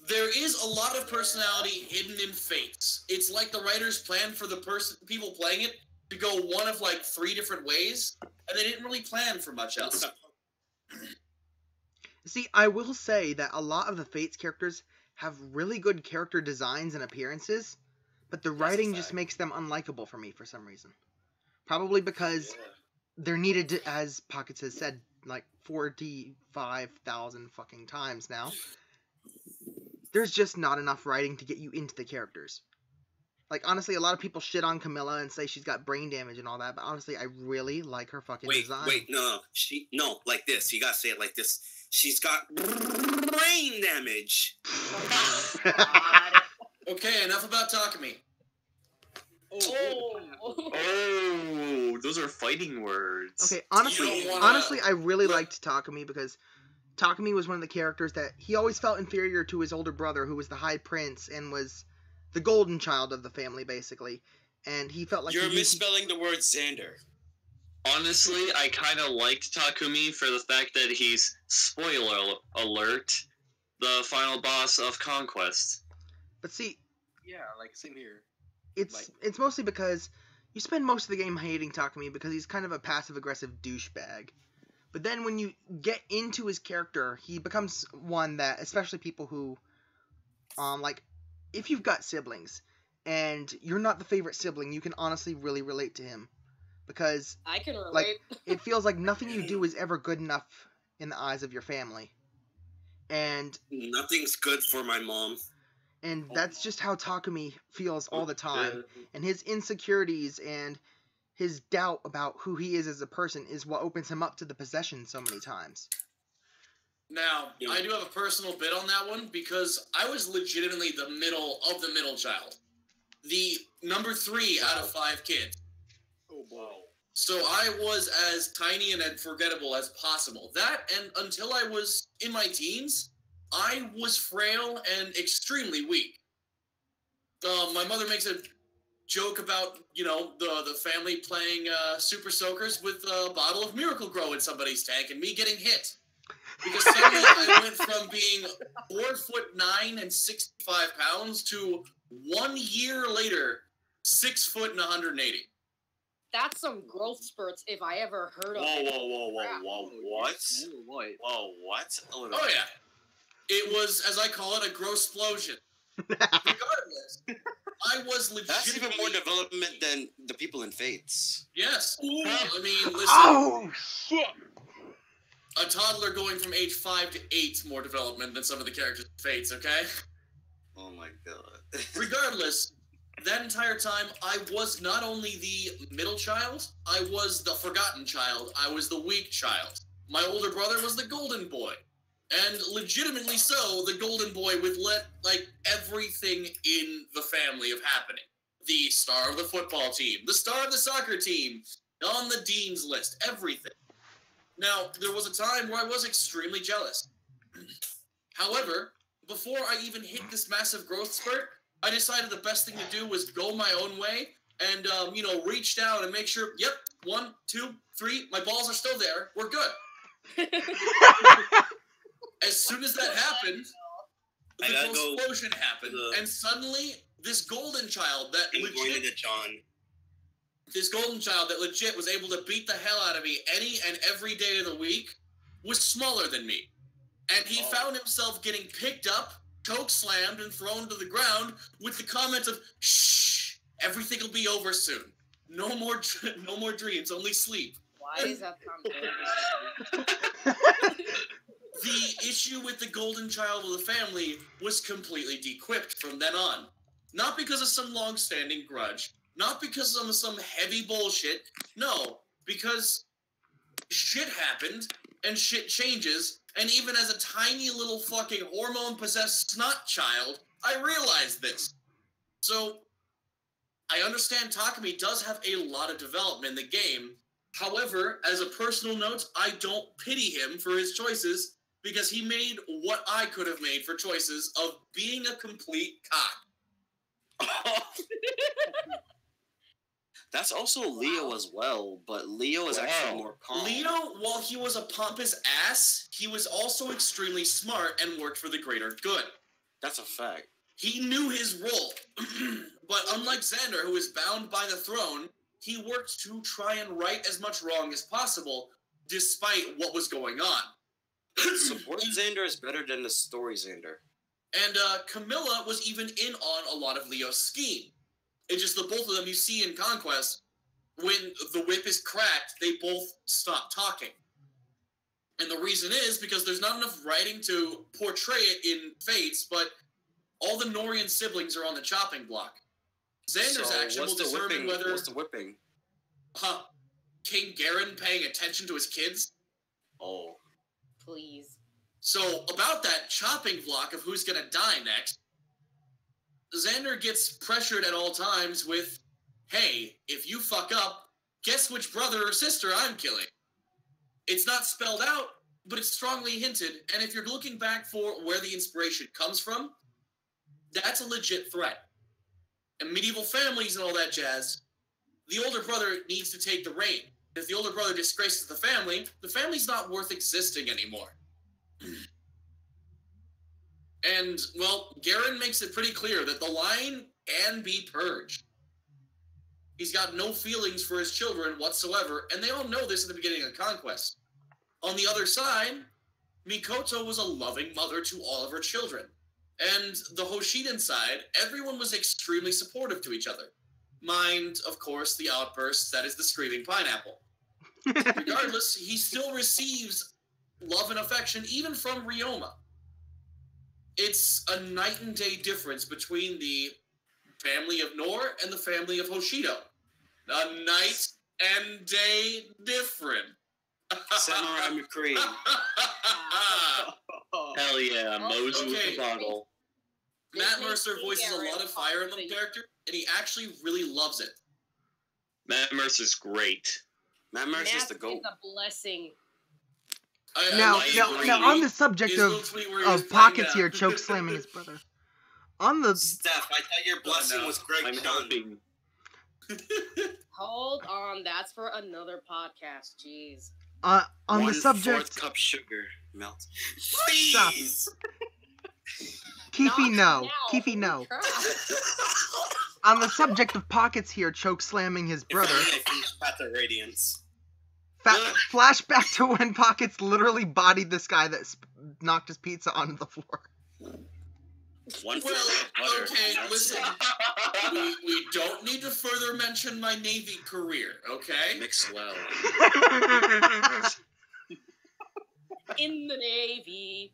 There is a lot of personality hidden in Fates. It's like the writers planned for the people playing it to go one of like 3 different ways, and they didn't really plan for much else. See, I will say that a lot of the Fates characters have really good character designs and appearances, but the writing just makes them unlikable for me for some reason. Probably because they're needed to, as Pockets has said, like 45,000 fucking times now. There's just not enough writing to get you into the characters. Like, honestly, a lot of people shit on Camilla and say she's got brain damage and all that, but honestly, I really like her fucking design. No, like this. You gotta say it like this. She's got brain damage. Okay, enough about Takumi. Oh, those are fighting words. Okay, honestly, I really liked Takumi because Takumi was one of the characters that he always felt inferior to his older brother, who was the High Prince and was the golden child of the family, basically. And he felt like You're misspelling the word Xander. Honestly, I kind of liked Takumi for the fact that he's, spoiler alert, the final boss of Conquest. But see... Yeah, like, same here. It's mostly because you spend most of the game hating Takumi because he's kind of a passive-aggressive douchebag. But then when you get into his character, he becomes one that, especially people who, like, if you've got siblings, and you're not the favorite sibling, you can honestly really relate to him. Because, I can relate. like, it feels like nothing you do is ever good enough in the eyes of your family. And... Nothing's good for my mom. And that's just how Takumi feels all the time. And his insecurities and his doubt about who he is as a person is what opens him up to the possession so many times. Now, I do have a personal bit on that one because I was legitimately the middle child. The number 3 out of 5 kids. Oh, wow. So I was as tiny and unforgettable as possible. That, and until I was in my teens, I was frail and extremely weak. My mother makes a joke about, the family playing Super Soakers with a bottle of Miracle Grow in somebody's tank and me getting hit. Because suddenly I went from being 4'9" and 65 pounds to 1 year later, 6 foot and 180. That's some growth spurts if I ever heard of Whoa, it. what? Whoa, what? Oh, yeah. It was, as I call it, a growth explosion. Regardless, I was legitimately... That's even more development than the people in Fates. Yes. I mean, listen. Oh, shit! A toddler going from age 5 to 8 more development than some of the characters in Fates, okay? Oh my god. Regardless, that entire time, I was not only the middle child, I was the forgotten child, I was the weak child. My older brother was the golden boy. And legitimately so, the golden boy would let, everything in the family of happening. The star of the football team, the star of the soccer team, on the dean's list, everything. Now, there was a time where I was extremely jealous. However, before I even hit this massive growth spurt, I decided the best thing to do was go my own way and, reach down and make sure, yep, 1, 2, 3, my balls are still there, we're good. As soon as that happened, the explosion happened, and suddenly this golden child that legit was able to beat the hell out of me any and every day of the week was smaller than me, and he found himself getting picked up, choke slammed and thrown to the ground with the comment of, "Shh, everything will be over soon. No more dreams, only sleep." Why is that sound The issue with the golden child of the family was completely dequipped from then on. Not because of some long-standing grudge, not because of some heavy bullshit, no, because shit happened, and shit changes, and even as a tiny little fucking hormone-possessed snot child, I realized this. So, I understand Takumi does have a lot of development in the game. However, as a personal note, I don't pity him for his choices, because he made what I could have made for choices of being a complete cock. That's also Leo as well, but Leo is actually more calm. Leo, while he was a pompous ass, he was also extremely smart and worked for the greater good. That's a fact. He knew his role. But unlike Xander, who is bound by the throne, he worked to try and right as much wrong as possible, despite what was going on. Support Xander is better than the story Xander. And Camilla was even in on a lot of Leo's scheme. It's just the both of them you see in Conquest, when the whip is cracked, they both stop talking. And the reason is because there's not enough writing to portray it in Fates, but all the Norian siblings are on the chopping block. Xander's action will determine whether... What's the whipping? King Garen paying attention to his kids? Oh. Please. So, about that chopping block of who's gonna die next, Xander gets pressured at all times with, hey, if you fuck up, guess which brother or sister I'm killing? It's not spelled out, but it's strongly hinted, and if you're looking back for where the inspiration comes from, that's a legit threat. And medieval families and all that jazz, the older brother needs to take the reign. If the older brother disgraces the family's not worth existing anymore. And, well, Garen makes it pretty clear that the line can be purged. He's got no feelings for his children whatsoever, and they all know this at the beginning of Conquest. On the other side, Mikoto was a loving mother to all of her children. And the Hoshidan side, everyone was extremely supportive to each other. Mind, of course, the outburst that is the screaming pineapple. Regardless, he still receives love and affection even from Ryoma. It's a night and day difference between the family of Nor and the family of Hoshido. A night and day different. Samurai McCree. Hell yeah, Mosey with the bottle. Matt Mercer voices a lot of Fire Emblem characters, and he actually really loves it. Matt Mercer's great. Matt Mercer's the GOAT. It's a blessing. Now, on the subject of Pockets here choke slamming his brother. On the Steph, I thought your blessing was Greg I'm Chung. helping. Hold on, that's for another podcast. Jeez. On the subject, 1/4 cup sugar melt. Please. Kefy, no. Now. Kefy, no. Crap. On the subject of Pockets here choke slamming his brother. If only I finished Path of Radiance. Flashback to when Pockets literally bodied this guy that knocked his pizza onto the floor. One Well, butter. okay, listen. We don't need to further mention my Navy career, okay? Mix well. In the Navy.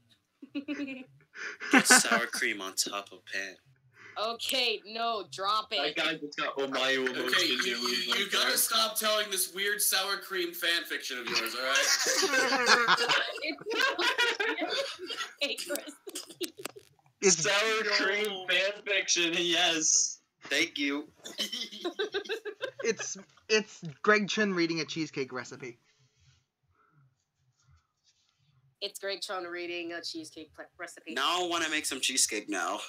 Put sour cream on top of pan. Okay, no, drop That it. guy just got Omayu Okay, emotion. you gotta stop telling this weird sour cream fan fiction of yours, alright? It's Sour cream fan fiction, yes. Thank you. it's Greg Chun reading a cheesecake recipe. It's Greg Chun reading a cheesecake recipe. Now I want to make some cheesecake now.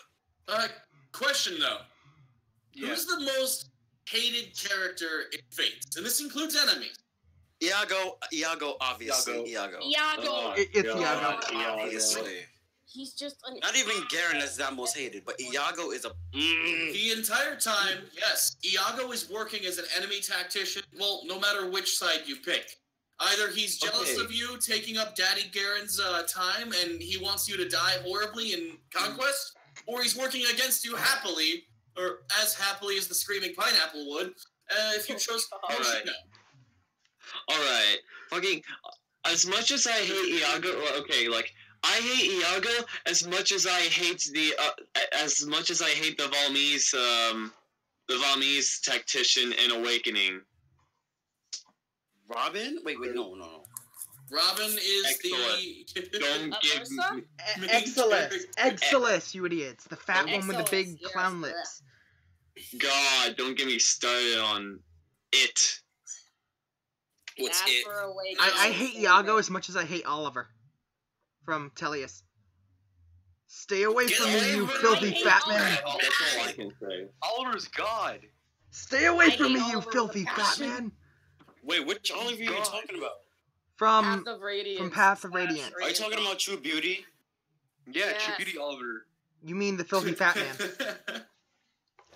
Question though. Who's the most hated character in Fates? And this includes enemies. Iago, obviously. Iago. Iago. It's Iago. Obviously. He's just an... Not even Garen is that most hated, but Iago is a... The entire time, yes, Iago is working as an enemy tactician, well, no matter which side you pick. Either he's jealous of you taking up Daddy Garen's time and he wants you to die horribly in Conquest, or he's working against you happily, or as happily as the Screaming Pineapple would, if you chose Yoshino. Alright. Fucking, as much as I hate Iago, okay, like, I hate Iago as much as I hate the Valmese tactician in Awakening. Robin? Wait, no. Robin is Excellent. Don't give me... Exilus, you idiots. The fat one with the big clown lips. God, don't get me started on it. What's it? I hate Iago as much as I hate Oliver. From Tellius. Stay away from me, you filthy fat man. That's all I can say. Oliver's God. Stay away from me, you filthy fat man. Wait, which Oliver are you talking about? From Path of Radiance. Are you talking about True Beauty? Yeah, True Beauty Oliver. You mean the filthy fat man.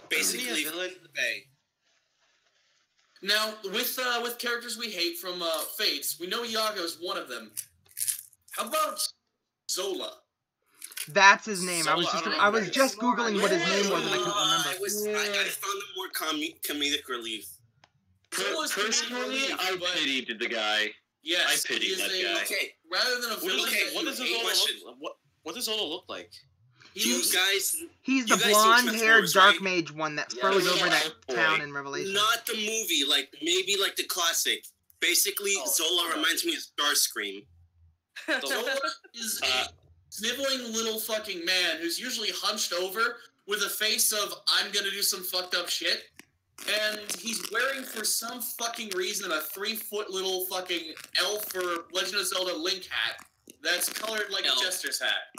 Basically, villain of the Bay. Now, with characters we hate from Fates, we know Iago is one of them. How about Zola? That's his name. I was just googling what his name was and I couldn't remember. I found him more comedic relief. Personally, I pitied the guy. Yes, I pitied that guy. Okay, rather than a villain, what does Zola look like? He's the blonde-haired dark mage one that froze over that town in Revelation. Not the movie, like maybe like the classic. Basically, Zola reminds me of Starscream. Zola is a sniveling little fucking man who's usually hunched over with a face of "I'm gonna do some fucked up shit," and he's wearing for some fucking reason a 3-foot little fucking elf or Legend of Zelda Link hat that's colored like a jester's hat.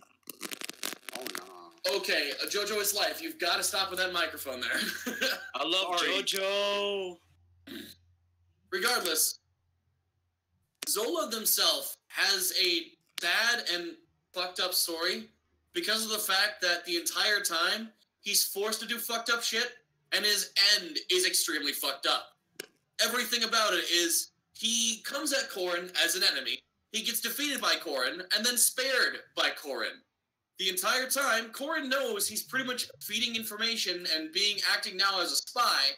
Oh no. Okay, JoJo is life. You've got to stop with that microphone there. I love JoJo. Regardless, Zola themselves has a bad and fucked up story because of the fact that the entire time he's forced to do fucked up shit and his end is extremely fucked up. Everything about it is he comes at Corrin as an enemy, he gets defeated by Corrin, and then spared by Corrin. The entire time, Corrin knows he's pretty much feeding information and acting now as a spy,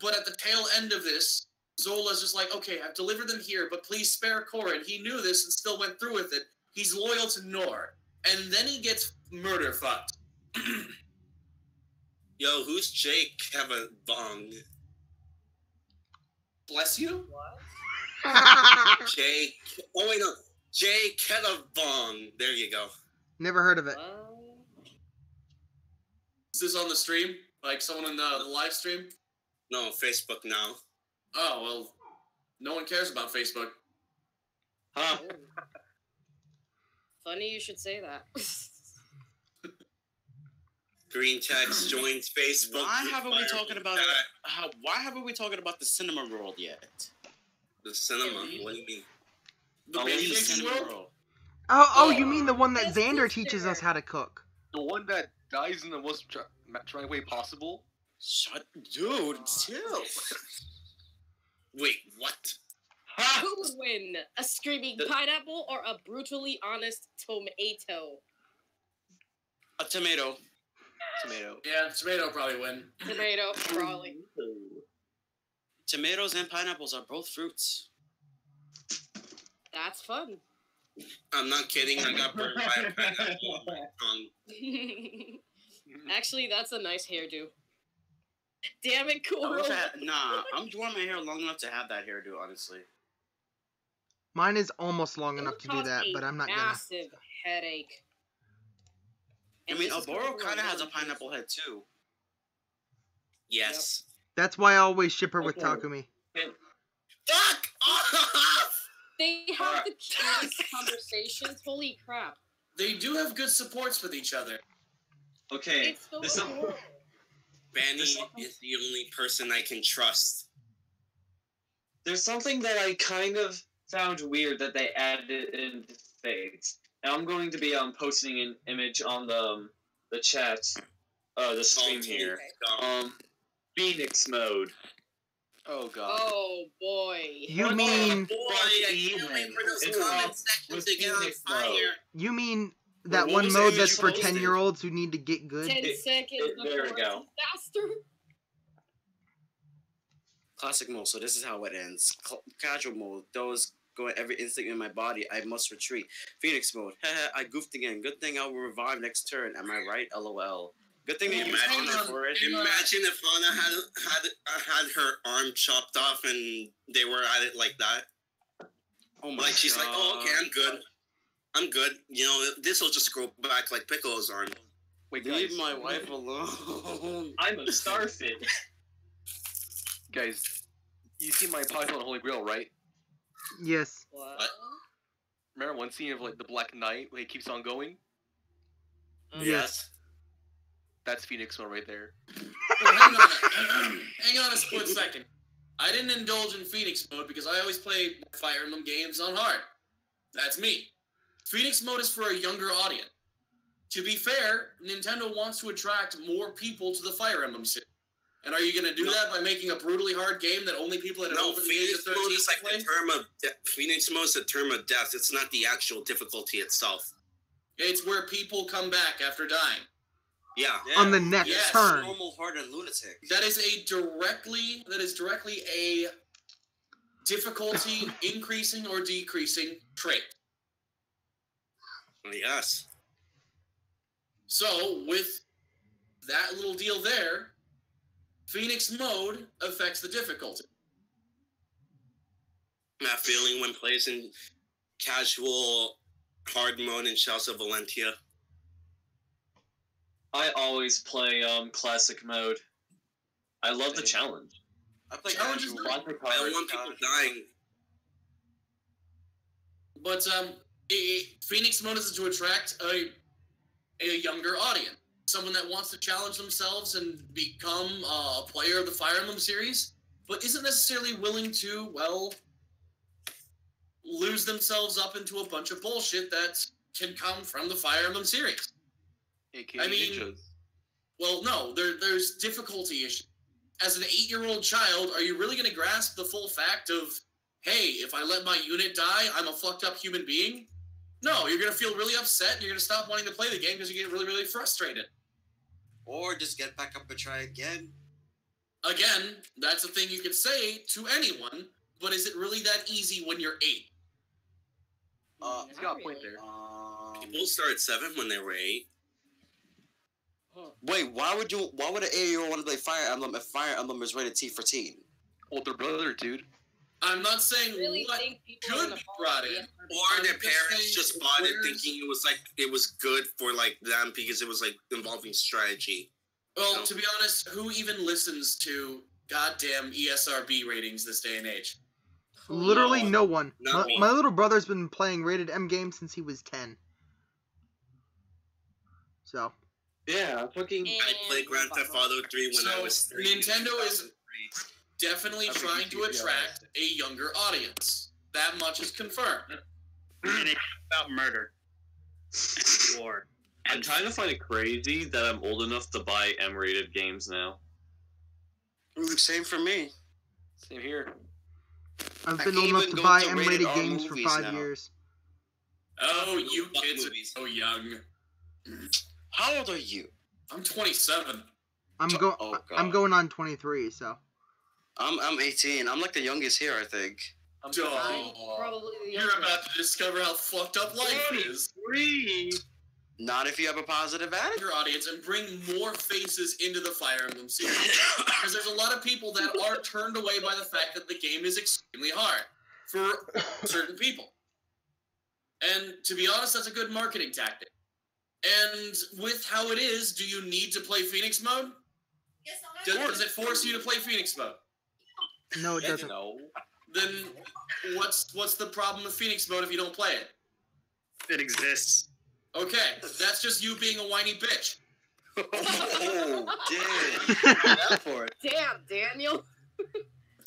but at the tail end of this, Zola's just like, okay, I've delivered them here, but please spare Corrin. He knew this and still went through with it. He's loyal to Nor. And then he gets murder fucked. Yo, who's Jake Kevin Bong? Bless you? What? Jake. Oh, wait, no. Jake Kevin Bong. There you go. Never heard of it. Is this on the stream? Like someone in the live stream? No, Facebook now. Oh, well, no one cares about Facebook. Huh? Funny you should say that. Green text joins Facebook. Why haven't we talking about the cinema world yet? The cinema? What do you mean? The baby cinema world? Oh, you mean the one that Xander teaches us how to cook? The one that dies in the most trying way possible? Dude, chill. Wait, what? Who would win? A screaming pineapple or a brutally honest tomato? A tomato. Tomato. Yeah, tomato probably win. Tomato, probably. Tomatoes and pineapples are both fruits. That's fun. I'm not kidding. I got burned by a pineapple. Actually, that's a nice hairdo. Damn it, Coral. I'm growing my hair long enough to have that hairdo, honestly. Mine is almost long enough to do that, but I'm not gonna. Massive headache. I mean, Oboro kind of has a pineapple head, too. Yes. That's why I always ship her with Takumi. Fuck off! They have the cutest conversations. Holy crap. They do have good supports with each other. Okay. It's so cool. Banny is the only person I can trust. There's something that I kind of found weird that they added into Fates. And I'm going to be posting an image on the chat, the stream here. Phoenix mode. Oh god. Oh boy. You mean Boy, I can't wait for those comment sections to get on fire. you mean that what one was the mode image that's you for posted? 10-year-olds who need to get good? 10 seconds there we before go. it's disaster. Classic mode, so this is how it ends. Casual mode, those going every instinct in my body, I must retreat. Phoenix mode, I goofed again. Good thing I will revive next turn. Am I right? LOL. Good thing that you Hang Hana on, for it. hang on. Imagine if Hana had her arm chopped off and they were at it like that. Oh my Like she's god. like, oh, okay, I'm good. I'm good. You know, this will just grow back like Piccolo's arm. Wait, Leave guys. my wife alone. I'm a starfit. Guys, you see my Python Holy Grail, right? Yes. What? Remember one scene of like the Black Knight where he keeps on going? Yes. That's Phoenix mode right there. Well, hang on a split second. I didn't indulge in Phoenix mode because I always play Fire Emblem games on hard. That's me. Phoenix mode is for a younger audience. To be fair, Nintendo wants to attract more people to the Fire Emblem series. And are you going to do that by making a brutally hard game that only people that are No, over the age Phoenix of 13 mode is like play? the term of Phoenix mode is the term of death. It's not the actual difficulty itself. It's where people come back after dying. Yeah. On the next Yes. turn. Normal hearted lunatic. That is directly a difficulty increasing or decreasing trait. Yes. So, with that little deal there, Phoenix mode affects the difficulty. That feeling when plays in casual hard mode in Shells of Valentia. I always play classic mode. I love the challenge. I play Challenge is casual. nice. I don't want people dying. But Phoenix mode is to attract a younger audience. Someone that wants to challenge themselves and become a player of the Fire Emblem series, but isn't necessarily willing to, well, lose themselves up into a bunch of bullshit that can come from the Fire Emblem series. AKA I mean, ninjas. well, no, there's difficulty issues. As an 8-year-old child, are you really going to grasp the full fact of, hey, if I let my unit die, I'm a fucked up human being? No, you're going to feel really upset, and you're going to stop wanting to play the game because you get really, really frustrated. Or just get back up and try again. Again, that's a thing you could say to anyone, but is it really that easy when you're 8? He's got a point there. People start at 7 when they were 8. Wait, why would an 8-year-old want to play Fire Emblem if Fire Emblem is rated T for teen? Older brother, dude. I'm not saying Really what think people could are be gonna brought follow in. the Or I'm their just parents saying, just bought it where's- thinking it was good for like them because it was like involving strategy. Well, No. to be honest, who even listens to goddamn ESRB ratings this day and age? Literally no one. Not me. My little brother's been playing rated M games since he was 10. So, Yeah, fucking. I played Grand Theft Auto 3 when I So, was 3. Nintendo is definitely I think trying you to should be attract a younger audience. That much is confirmed. About murder. War. I kind of find it crazy that I'm old enough to buy M-rated games now. Same for me. Same here. I've I been can't old enough even to go buy to M-rated rated R games for movies 5 now. years. Oh, you Fuck kids are movies. so young. How old are you? I'm 27. I'm Oh, God. going on 23, so. I'm 18. I'm like the youngest here, I think. I'm Oh, Probably the you're younger. about to discover how fucked up life is. 3. Not if you have a positive attitude. Your audience and bring more faces into the Fire Emblem series. Because there's a lot of people that are turned away by the fact that the game is extremely hard for certain people. And to be honest, that's a good marketing tactic. And with how it is, do you need to play Phoenix mode? Does it force you to play Phoenix mode? No, it doesn't. No. Then what's the problem with Phoenix mode if you don't play it? It exists. Okay, that's just you being a whiny bitch. Oh, damn. That for it. Damn, Daniel.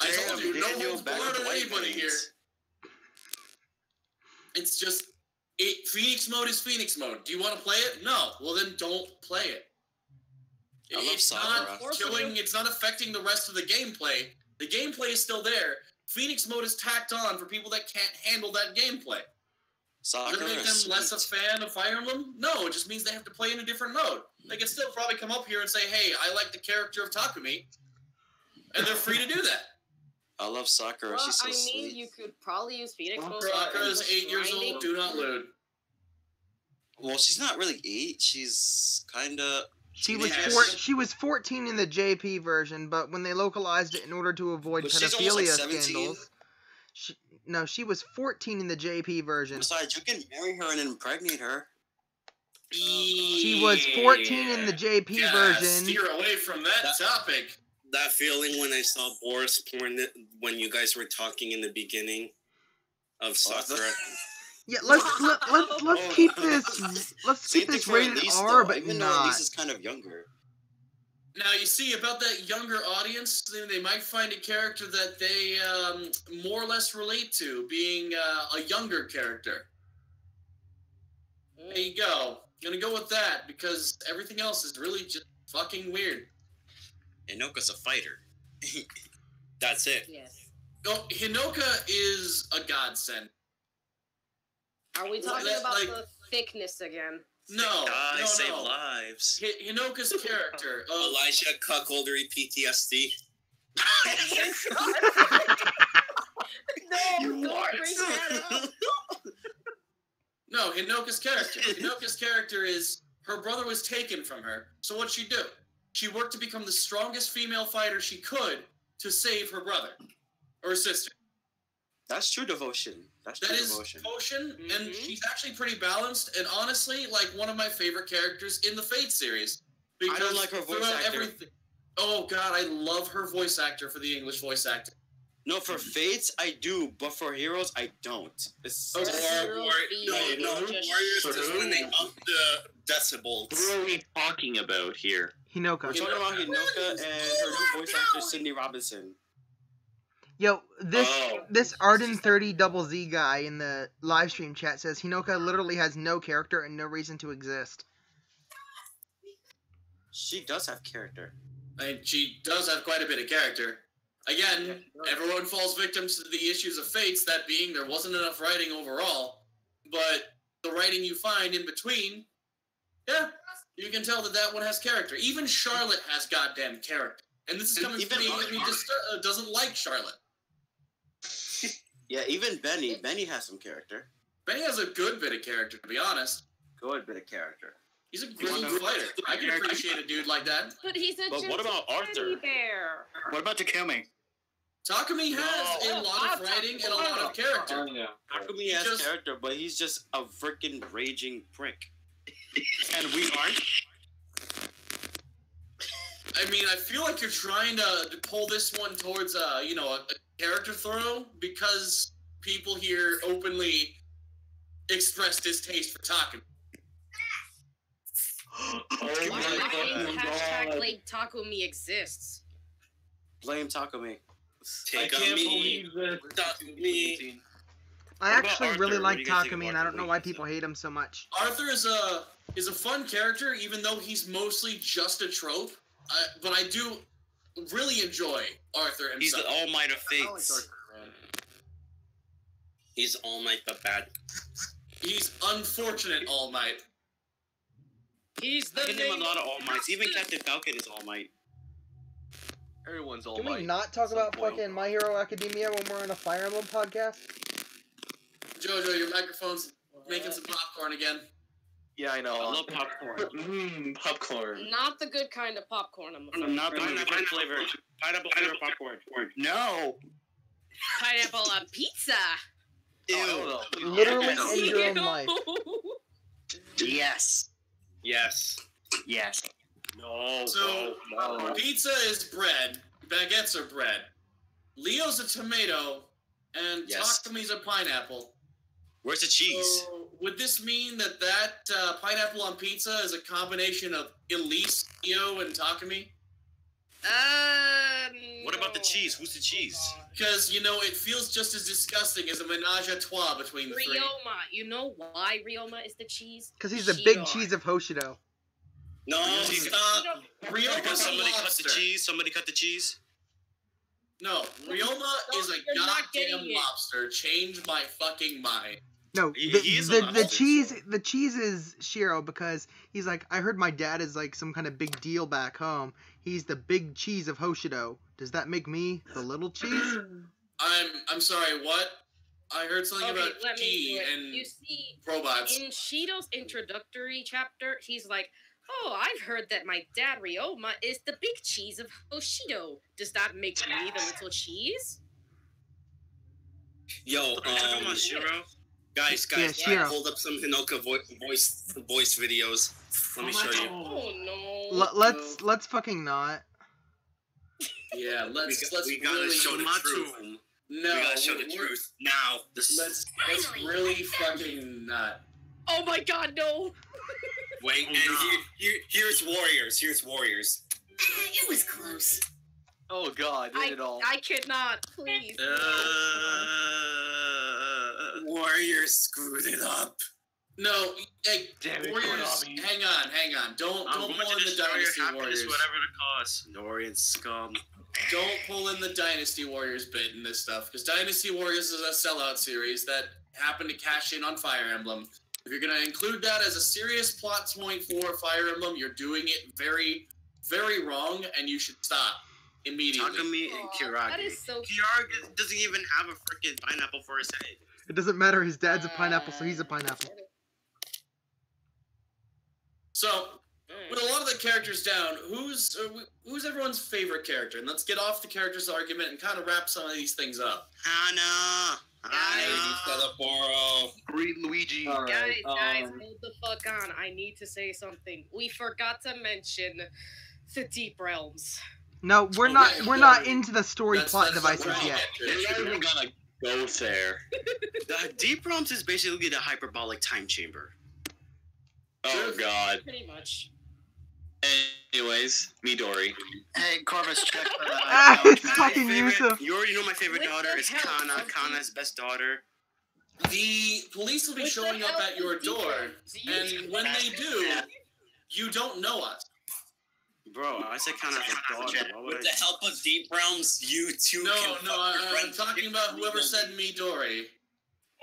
I told you, no Daniel, holds back barred with on the white anybody here. things. It's just Phoenix mode is Phoenix mode. Do you want to play it? No. Well, then don't play it. I love It's Sakura. not killing. It's not affecting the rest of the gameplay. The gameplay is still there. Phoenix mode is tacked on for people that can't handle that gameplay. Does it make them less a fan of Fire Emblem? No, it just means they have to play in a different mode. They can still probably come up here and say, hey, I like the character of Takumi. And they're free to do that. I love Sakura. Well, She's so I mean, sweet. you could probably use Phoenix mode. Sakura is 8 years old. Do not load. Well, she's not really 8. She's kind of... She was Yes. she was 14 in the JP version, but when they localized it in order to avoid But she's almost like pedophilia 17. scandals, she was 14 in the JP version. Besides, you can marry her and impregnate her. She was 14 in the JP version. Steer away from that topic. That feeling when I saw Boris porn when you guys were talking in the beginning of Sakura. Yeah, let's keep this Same thing for rated Elise, R, though, but even though not. Elise is kind of younger. Now, you see, about that younger audience, they might find a character that they more or less relate to, being a younger character. There you go. Gonna go with that, because everything else is really just fucking weird. Hinoka's a fighter. That's it. Yes. Oh, Hinoka is a godsend. Are we talking That, about like- the thickness again? No, Die, save no. lives. Hinoka's character. Elijah cuckoldery PTSD. No, don't bring that up. No, Hinoka's character. Hinoka's character is her brother was taken from her. So what'd she do? She worked to become the strongest female fighter she could to save her brother or sister. That's true devotion. That's true That is devotion. devotion, and she's actually pretty balanced, and honestly, like one of my favorite characters in the Fate series. I don't like her voice throughout actor. Oh god, I love her voice actor for the English voice actor. No, for Fates, I do, but for Heroes, I don't. It's Oh, Zero feet, No, just- Warriors is when they up the decibels. Who are we talking about here? Hinoka. We're talking about Hinoka and her new voice actor, Cindy Robinson. Yo, this Oh. Arden 30 double Z guy in the live stream chat says Hinoka literally has no character and no reason to exist. She does have character. And she does have quite a bit of character. Again, everyone falls victim to the issues of Fates, that being there wasn't enough writing overall, but the writing you find in between, yeah, you can tell that that one has character. Even Charlotte has goddamn character. And this is coming from me who just doesn't like Charlotte. Yeah, even Benny. Benny has some character. Benny has a good bit of character, to be honest. Good bit of character. He's a grizzled fighter. I can appreciate a dude like that. But he's a But what gentle about Arthur? teddy bear. What about Takumi? Takumi has a lot of writing and a lot of character. yeah. Takumi has character, but he's just a freaking raging prick. And we aren't? I mean, I feel like you're trying to pull this one towards a character throw because people here openly express distaste for Takumi. Oh Why my do you fucking think hashtag god. Lake Takumi exists? Blame Takumi. I Take on can't me. believe that. Takumi. I What about actually Arthur? really What like do you guys think Takumi, of and I don't know Arthur? why people hate him so much. Arthur is a fun character, even though he's mostly just a trope. But I do really enjoy Arthur He's himself. the All Might of I like Fates. Arthur, man. He's All Might but bad. He's unfortunate All Might. He's I can name a lot of All Mights. Even Captain Falcon is All Might. Everyone's all Can we might. not talk Some about point. fucking My Hero Academia when we're in a Fire Emblem podcast? Jojo, your microphone's making some popcorn again. Yeah, I know. I love popcorn. Popcorn. Not the good kind of popcorn, I'm afraid. Not the pineapple flavor. Pineapple flavor popcorn. No! Pineapple on pizza. Oh, no. Literally No. in your own life. Yes. Yes. Yes. No. So, no. pizza is bread. Baguettes are bread. Leo's a tomato, and Yes. Takumi's a pineapple. Where's the cheese? So, would this mean that pineapple on pizza is a combination of Elise, Leo, and Takumi? What about the cheese? Who's the cheese? Because, it feels just as disgusting as a menage a trois between the three. Ryoma. You know why Ryoma is the cheese? Because he's the big Shior. cheese of Hoshido. No, stop. Ryoma's Because a somebody cut the lobster. cheese. Somebody cut the cheese. No, Ryoma is a you're not getting goddamn it. lobster. Change my fucking mind. No, He is a the lobster, cheese so- the cheese is Shiro because he's like, I heard my dad is like some kind of big deal back home. He's the big cheese of Hoshido. Does that make me the little cheese? I'm sorry, what? I heard something Okay, about let me Ki do it. and You see, robots. in Shido's introductory chapter, he's like, "Oh, I've heard that my dad Ryoma is the big cheese of Hoshido. Does that make me the little cheese?" Yo, Are you talking about Shiro? guys, Yeah, Shiro. I pulled up some Hinoka voice videos. Let me show you. Oh no. Let's fucking not. Yeah, let's We gotta really show the truth. Matum. no. We gotta show the we're- truth now. Let's really fucking not. Oh my god, no. Wait, and here's Warriors. Here's Warriors. It was close. Oh god, did it all. I cannot, please. Warriors screwed it up. No, hey, Damn it, Warriors, Konami. hang on. Don't I'm pull going in to the destroy your Dynasty happiness, Warriors. whatever the cost. Norian scum. Don't pull in the Dynasty Warriors bit in this stuff, because Dynasty Warriors is a sellout series that happened to cash in on Fire Emblem. If you're going to include that as a serious plot point for Fire Emblem, you're doing it very, very wrong, and you should stop immediately. Takumi and Aw, Kiragi. that is so Kiragi doesn't even have a freaking pineapple for his head. It doesn't matter. His dad's a pineapple, so he's a pineapple. So, with a lot of the characters down, who's everyone's favorite character? And let's get off the characters argument and kind of wrap some of these things up. Hana! Green Luigi. All right. Guys, hold the fuck on. I need to say something. We forgot to mention the Deep Realms. No, we're Oh, not. yeah, We're yeah. not into the story That's plot what devices we're yet. We're not even gonna go there. The Deep Realms is basically the hyperbolic time chamber. Oh god. Pretty much. Anyways, Midori. Hey, Corvus, check Ah, it's My fucking favorite- Yusuf. You already know my favorite With daughter the is help Kana. of the- Kana's best daughter. The police will be With the showing up help at your of door, demons, you and when they do, you don't know us. Bro, I said Kana's a daughter. Why would With the help of Deep Realms, you two No, can no, fuck your I'm friends. talking about whoever said Midori.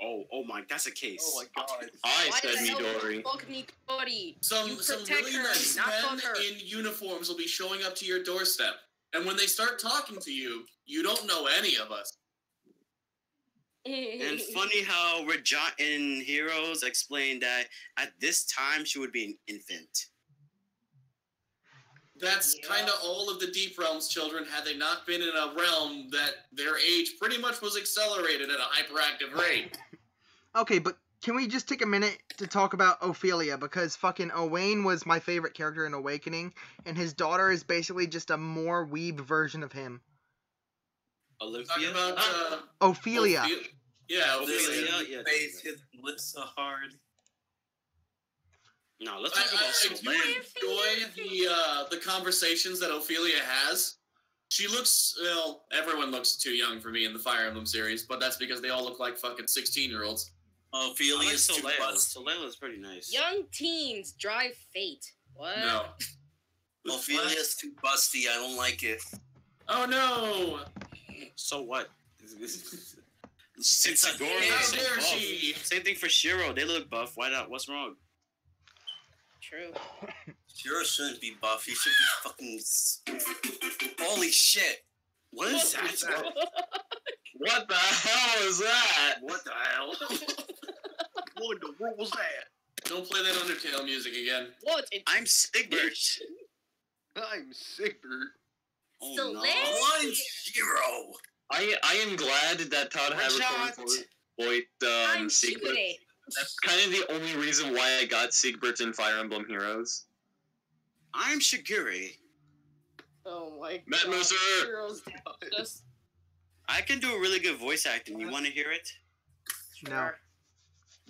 Oh my, that's a case. Oh my god. I Why said the hell Midori. fuck Midori? Some You some protect really her, nice not men fuck her. in uniforms will be showing up to your doorstep, and when they start talking to you, you don't know any of us. And funny how Rajat in Heroes explained that at this time she would be an infant. That's Yeah. kind of all of the Deep Realms children had they not been in a realm that their age pretty much was accelerated at a hyperactive rate. Okay, but can we just take a minute to talk about Ophelia? Because fucking Owain was my favorite character in Awakening, and his daughter is basically just a more weeb version of him. Talking Olympia? about Ophelia. Yeah, Ophelia, Ophelia. yeah. Face his lips so hard. No, let's talk about I do Soleil. enjoy the conversations that Ophelia has. She looks, well, everyone looks too young for me in the Fire Emblem series, but that's because they all look like fucking 16-year-olds. I like Ophelia's too Soleil. bust. Soleil is pretty nice. Young teens drive fate. What? No. Ophelia's too busty. I don't like it. Oh no! So what? It's Since a Dora How is so dare buff. she! Same thing for Shiro. They look buff. Why not? What's wrong? True. Shiro shouldn't be buff. He should be fucking. Holy shit! What is that? What the hell is that? What the hell? What in the world was that? Don't play that Undertale music again. What? I'm Sigbert. I'm Sigbert. Oh So no. let's- One Shiro. I am glad that Todd Havercorn voiced I'm Siegbert. Shigure. That's kind of the only reason why I got Siegbert in Fire Emblem Heroes. I'm Shigure. Oh my Met god. Mercer. Heroes just I can do a really good voice acting. You want to hear it? No.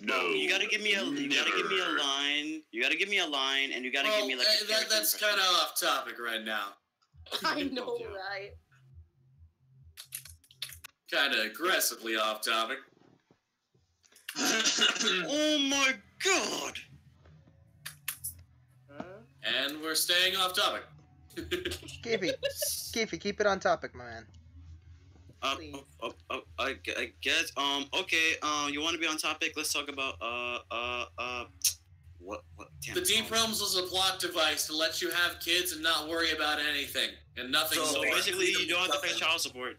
No. You gotta give me a. You gotta give me a never. line. You gotta give me a line, and you gotta give me like. A character that's impression. kind of off topic right now. I know, right? Kind of aggressively off topic. Oh my god! Huh? And we're staying off topic. Kefy, keep it on topic, my man. Please. I guess. Okay. You want to be on topic? Let's talk about. What? Damn, The Deep Realms was a plot device to let you have kids and not worry about anything. And nothing So more. basically, you don't have to pay child support.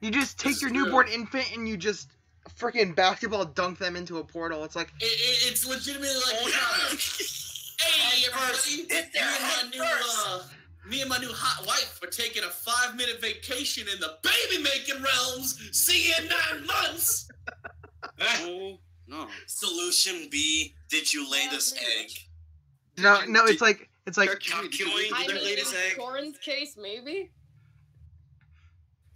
You just take This your is true. newborn infant and you just freaking basketball dunk them into a portal. It's like, It's legitimately like hey everybody, me and my new hot wife are taking a 5-minute vacation in the baby making realms. See you in 9 months. Oh no. Solution B, did you lay this egg? no, it's like, Calculating I the mean, latest in egg? Corin's case, maybe.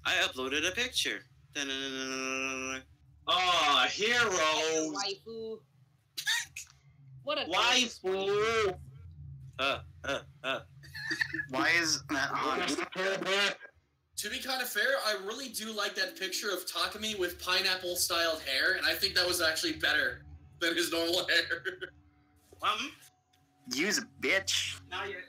I uploaded a picture. Dun-dun-dun-dun-dun-dun. Ah, heroes. Waifu. What a Waifu. Why is that honest? To be kind of fair, I really do like that picture of Takumi with pineapple-styled hair, and I think that was actually better than his normal hair. Use a bitch. Now you're...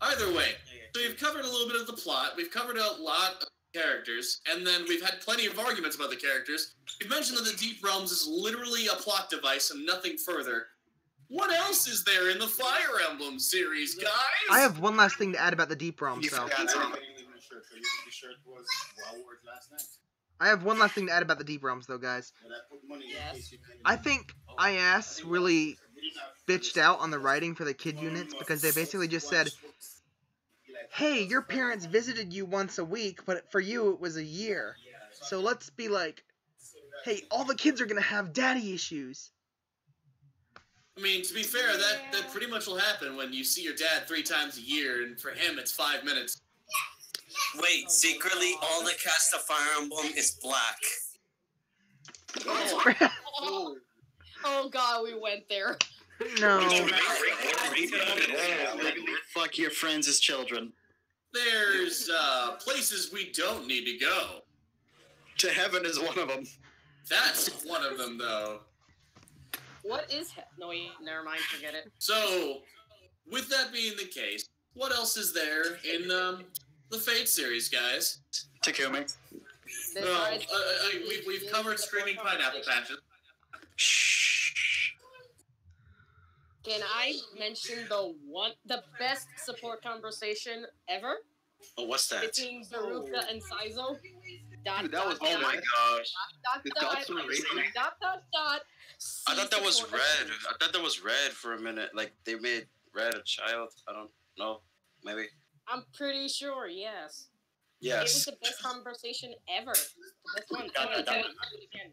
Either way, so we've covered a little bit of the plot, we've covered a lot of characters, and then we've had plenty of arguments about the characters. We've mentioned that the Deep Realms is literally a plot device and nothing further. What else is there in the Fire Emblem series, guys? I have one last thing to add about the Deep Realms, though. I have one last thing to add about the Deep Realms, though, guys. Yes. I think IS really bitched out on the writing for the kid units because they basically just said, hey, your parents visited you once a week, but for you it was a year. So let's be like, hey, all the kids are going to have daddy issues. I mean, to be fair, that pretty much will happen when you see your dad 3 times a year, and for him it's 5 minutes. Wait, secretly, all the cast of Fire Emblem is black. Oh god, we went there. No. Fuck your friends as children. There's places we don't need to go. To heaven is one of them. That's one of them, though. What is no, wait, never mind, forget it. So, with that being the case, what else is there in the Fate series, guys? Takumi. No, we've covered Screaming Pineapple Patches. Can I mention the best support conversation ever Oh, what's that? between Veruca and Saizo? Dude, that was oh my gosh. The dots were racing. I thought that was red. I thought that was red for a minute. Like they made red a child. I don't know. Maybe. I'm pretty sure, yes. It Yes. was the best conversation ever. The best one. Tell it again.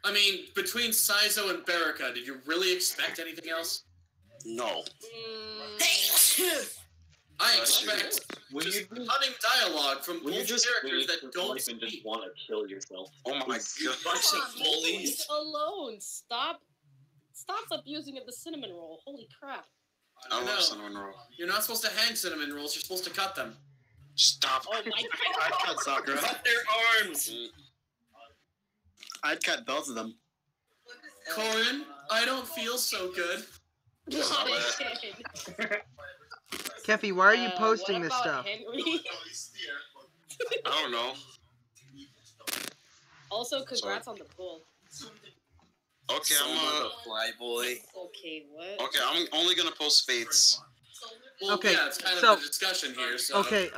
I mean, between Saizo and Baraka, did you really expect anything else? No. I expect just cutting dialogue from both characters that don't and speak. just want to kill yourself. Oh my Bunch of bullies. Leave it alone. Stop abusing of the cinnamon roll. Holy crap. I know. love cinnamon roll. You're not supposed to hang cinnamon rolls, you're supposed to cut them. Stop. Oh my I'd cut Sakura. Cut their arms! I'd cut both of them. Corin, I don't feel so good. god. Kefy, why are you posting what this about stuff? Henry? I don't know. Also, congrats on the pool. Okay, Soma the fly boy. Okay, what? Okay, I'm only gonna post fates. Well, Okay, yeah, it's kind so- of the discussion here, so... Okay,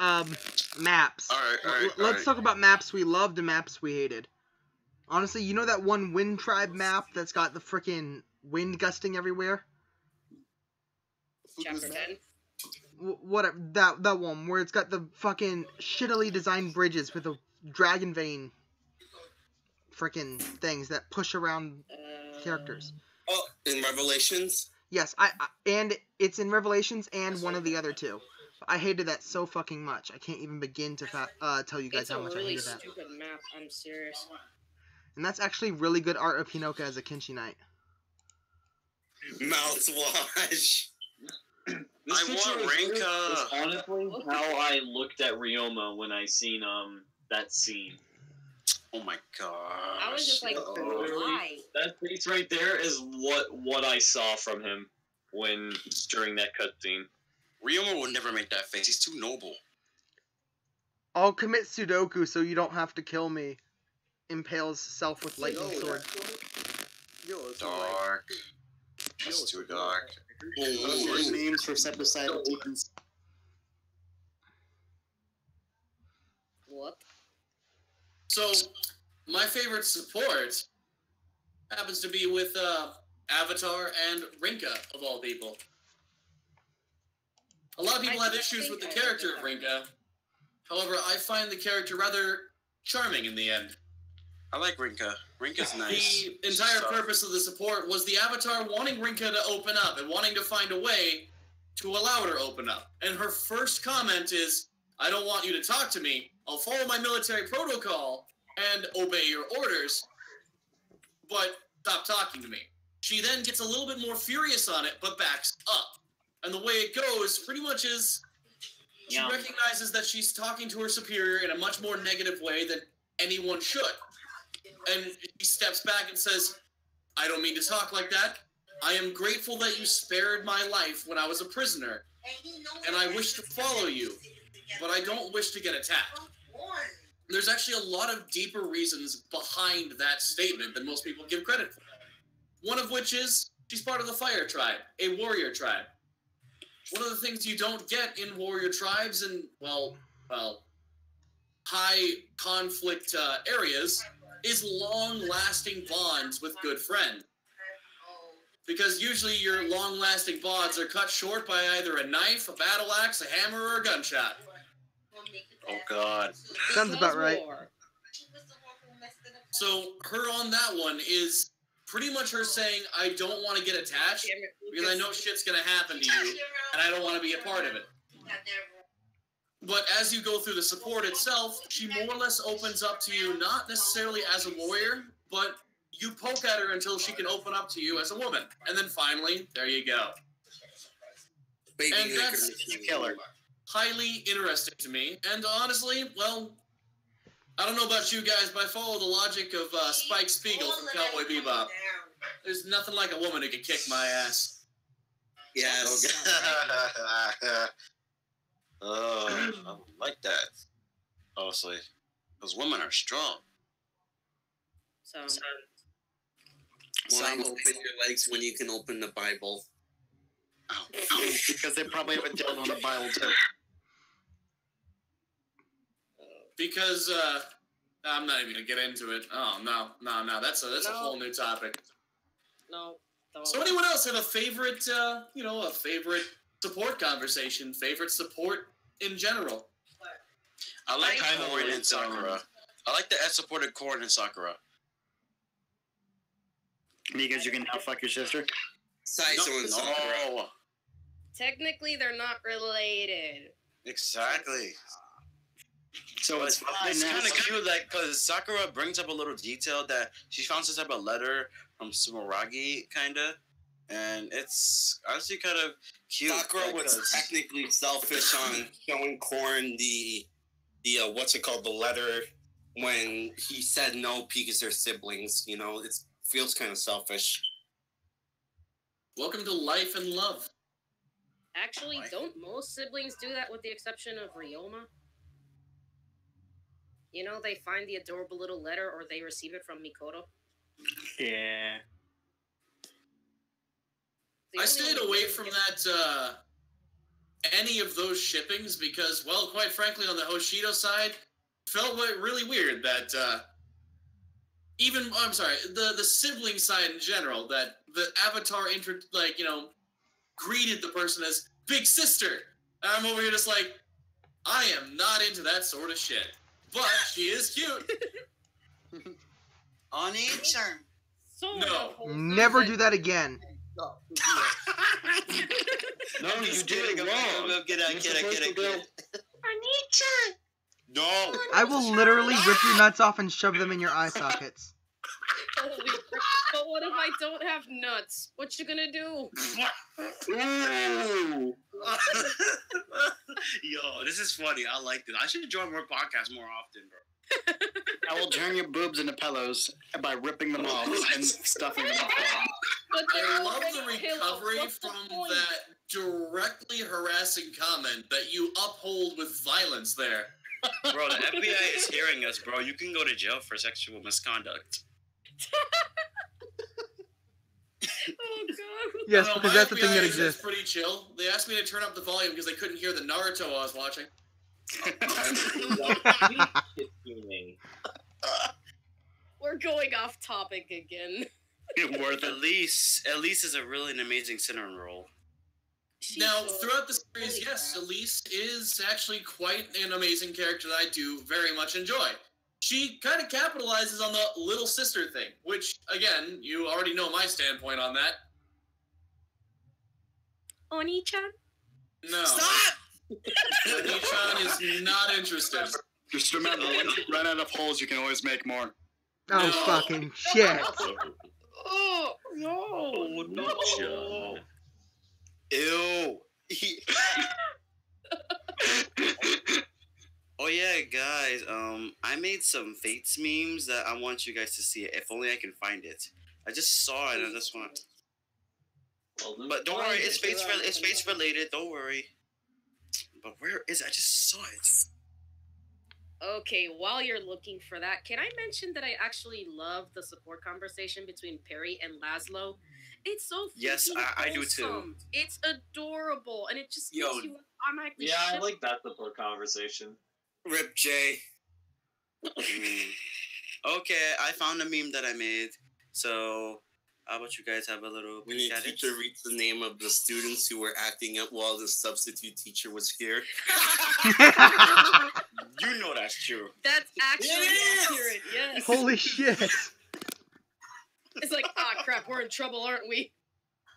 maps. Alright. Let's talk about maps we loved and maps we hated. Honestly, you know that one Wind Tribe map that's got the frickin' wind gusting everywhere? Chapter 10. Whatever, that one where it's got the fucking shittily designed bridges with the dragon vein frickin' things that push around characters. Oh, in Revelations? Yes, and it's in Revelations and one of the other two. I hated that so fucking much. I can't even begin to tell you guys It's how a much I really hated that. stupid map. I'm serious. And that's actually really good art of Hinoka as a Kinshi Knight. Mouthwash. I want Rinka. Honestly, how I looked at Ryoma when I seen that scene. Oh my gosh. I was just like, why? That face right there is what I saw from him during that cutscene. Ryoma would never make that face. He's too noble. I'll commit Sudoku so you don't have to kill me. Impales self with lightning sword. Dark. That's too dark. Names for septicidal demons. What? So, my favorite support happens to be with Avatar and Rinka, of all people. A lot of people have issues with the character of Rinka. However, I find the character rather charming in the end. I like Rinka. Rinka's nice. The entire purpose of the support was the Avatar wanting Rinka to open up and wanting to find a way to allow her to open up. And her first comment is, I don't want you to talk to me. I'll follow my military protocol and obey your orders, but stop talking to me. She then gets a little bit more furious on it, but backs up. And the way it goes pretty much is she recognizes that she's talking to her superior in a much more negative way than anyone should. And she steps back and says, I don't mean to talk like that. I am grateful that you spared my life when I was a prisoner, and I wish to follow you, but I don't wish to get attacked. There's actually a lot of deeper reasons behind that statement than most people give credit for. One of which is she's part of the Fire Tribe, a warrior tribe. One of the things you don't get in warrior tribes and, well, high conflict areas is long-lasting bonds with good friends. Because usually your long-lasting bonds are cut short by either a knife, a battle axe, a hammer, or a gunshot. Oh God. Sounds about right. So her on that one is pretty much her saying, I don't want to get attached because I know shit's going to happen to you and I don't want to be a part of it. But as you go through the support itself, she more or less opens up to you, not necessarily as a warrior, but you poke at her until she can open up to you as a woman. And then finally, there you go. And that's Killer. highly interesting to me. And honestly, well, I don't know about you guys, but I follow the logic of Spike Spiegel from Cowboy Bebop. There's nothing like a woman who can kick my ass. Yes. I like that. Honestly, because women are strong. So Why open your legs when you can open the Bible? Oh, because they probably have a dildo on the Bible too. Because I'm not even gonna get into it. Oh no, that's a whole new topic. no, don't. So anyone else have a favorite, a favorite support conversation, favorite support in general? I like Corrin and Sakura. I like the Ed supported Corrin and Sakura. Because you can now fuck your sister? Saizo and Sakura. No. Technically, they're not related. Exactly. So it's fine It's now. kind of cute, like, because Sakura brings up a little detail that she found some type of letter from Sumeragi, kind of, and it's honestly kind of cute. Sakura was technically selfish on showing Corrin the what's it called, the letter when he said no because they're siblings. You know, it feels kind of selfish. Welcome to life and love. Actually, don't most siblings do that with the exception of Ryoma? You know, they find the adorable little letter or they receive it from Mikoto. Yeah. I stayed away from that, any of those shippings because, well, quite frankly, on the Hoshido side, felt really weird that, the sibling side in general, that the Avatar, greeted the person as Big Sister. And I'm over here just like, I am not into that sort of shit. But she is cute. On-nature. So No. Never do that again. No, you did it wrong. Get out. No. I will literally rip your nuts off and shove them in your eye sockets. Holy frick. But what if I don't have nuts? What you gonna do? Ooh. Yo, this is funny. I like this. I should join more podcasts more often, bro. I will turn your boobs into pillows by ripping them off and stuffing them up. But I love the recovery from that directly harassing comment that you uphold with violence there. Bro, the FBI is hearing us, bro. You can go to jail for sexual misconduct. Oh god. Yes, No, because my that's the thing FBI that is exists. pretty chill. They asked me to turn up the volume because they couldn't hear the Naruto I was watching. We're going off topic again. Worth it. Elise is a really an amazing cinnamon roll. Now, throughout the series, yes, Elise is actually quite an amazing character that I do very much enjoy. She kind of capitalizes on the little sister thing, which, again, you already know my standpoint on that. Oni-chan? No. Stop! Oni-chan is not interested. Just remember, once you run out of holes, you can always make more. Oh, No. fucking shit. Oh, no. No. Ew. Oh yeah, guys. I made some Fates memes that I want you guys to see. If only I can find it. I just saw it and I just want. But don't worry, it's Fates related. Don't worry. But where is it? I just saw it. Okay, while you're looking for that, can I mention that I actually love the support conversation between Perry and Laszlo? It's so Yes, I do too. wholesome. It's adorable, and it just Yo. makes you automatically Yeah, I ship like that support conversation. Rip J. Okay, I found a meme that I made. So, how about you guys have a little When peek the at it? teacher reads the name of the students who were acting up while the substitute teacher was here. You know that's true. That's actually Yes! accurate, yes. Holy shit. It's like, ah, crap, we're in trouble, aren't we?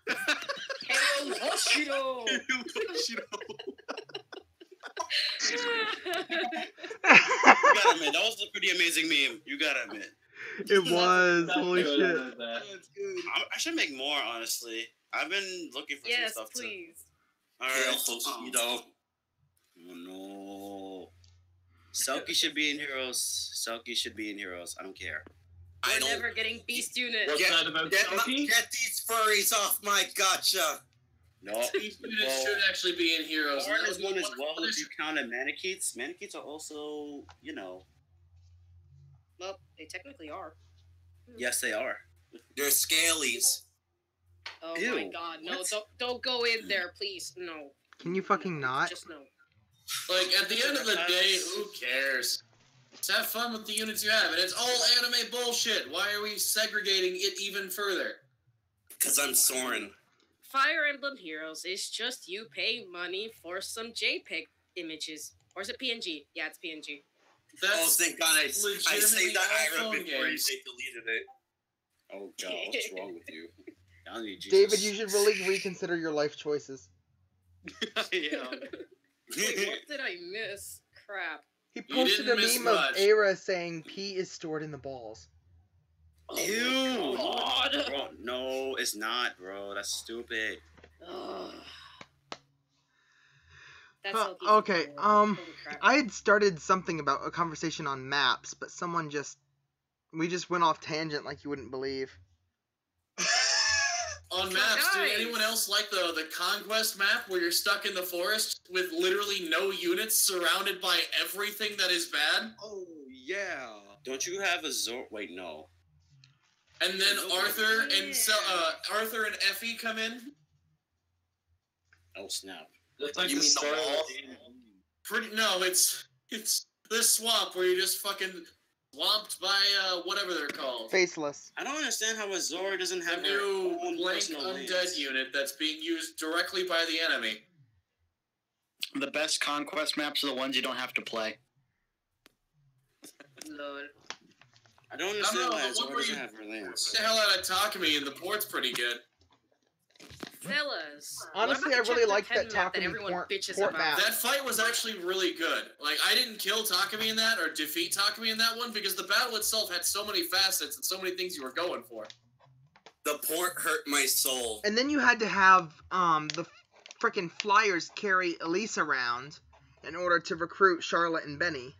Hail Hoshiro! You gotta admit, that was a pretty amazing meme. You gotta admit. It was. Holy Good, shit. That's good. I should make more, honestly. I've been looking for Yes, some stuff please. too. Hail Alright. Hoshido. Oh no. Selkie should be in Heroes. Selkie should be in Heroes. I don't care. I We're don't never getting Beast Unit. What's that about Selkie? get these furries off my gotcha. No. These units should actually be in Heroes. Horn That is would be one as one well of if you count in Manikeets. Manikeets are also, you know. Well, they technically are. Yes, they are. They're scalies. Oh Ew, my god, no, what? don't go in there, please. No. Can you fucking not? Just no. Like, at the end of the day, who cares? Just have fun with the units you have, and it's all anime bullshit. Why are we segregating it even further? Because I'm Soren. Fire Emblem Heroes is just you paying money for some JPEG images. Or is it PNG? Yeah, it's PNG. That's Thank God I saved the IRA iPhone before games. they deleted it. Oh god, what's wrong with you? I need Jesus. David, you should really reconsider your life choices. Yeah. Wait, what did I miss? Crap. He You posted a didn't miss meme much. of Era saying pee is stored in the balls. Ew. God. Bro, no, it's not, bro. That's stupid. Ugh. That's Huh, so okay, deep. Holy crap. I had started something about a conversation on maps, but we just went off tangent like you wouldn't believe. On So maps, guys- did anyone else like the Conquest map where you're stuck in the forest with literally no units surrounded by everything that is bad? Oh, yeah. Don't you have a Zor? Wait, no. And then Yeah. Arthur and Effie come in? Oh, snap. That's like You the mean the start of wall? the game. No, it's this swamp where you're just fucking swamped by whatever they're called. Faceless. I don't understand how a Zor doesn't A have her new own blank personal undead lanes. unit that's being used directly by the enemy. The best conquest maps are the ones you don't have to play. Lord. I don't understand know, why but a what Zor were doesn't you- have her Get lanes. the hell out of Takumi, and the port's pretty good. Fellas. Honestly, what I about the really liked chapter that 10 map that Takumi everyone port bitches map. about? That fight was actually really good. Like, I didn't kill Takumi in that, or defeat Takumi in that one, because the battle itself had so many facets and so many things you were going for. The port hurt my soul. And then you had to have the frickin' Flyers carry Elise around in order to recruit Charlotte and Benny.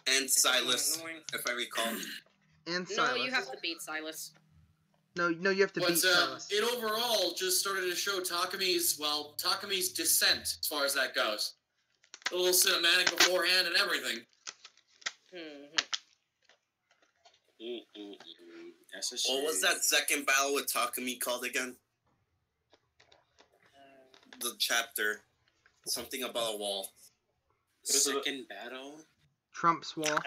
And Silas, if I recall. And No, Silas. you have to beat Silas. No, you have to beat Silas. It overall just started to show Takami's descent as far as that goes. A little cinematic beforehand and everything. That's a What was that second battle with Takami called again? The chapter. Something about a wall. Second battle? Trump's wall.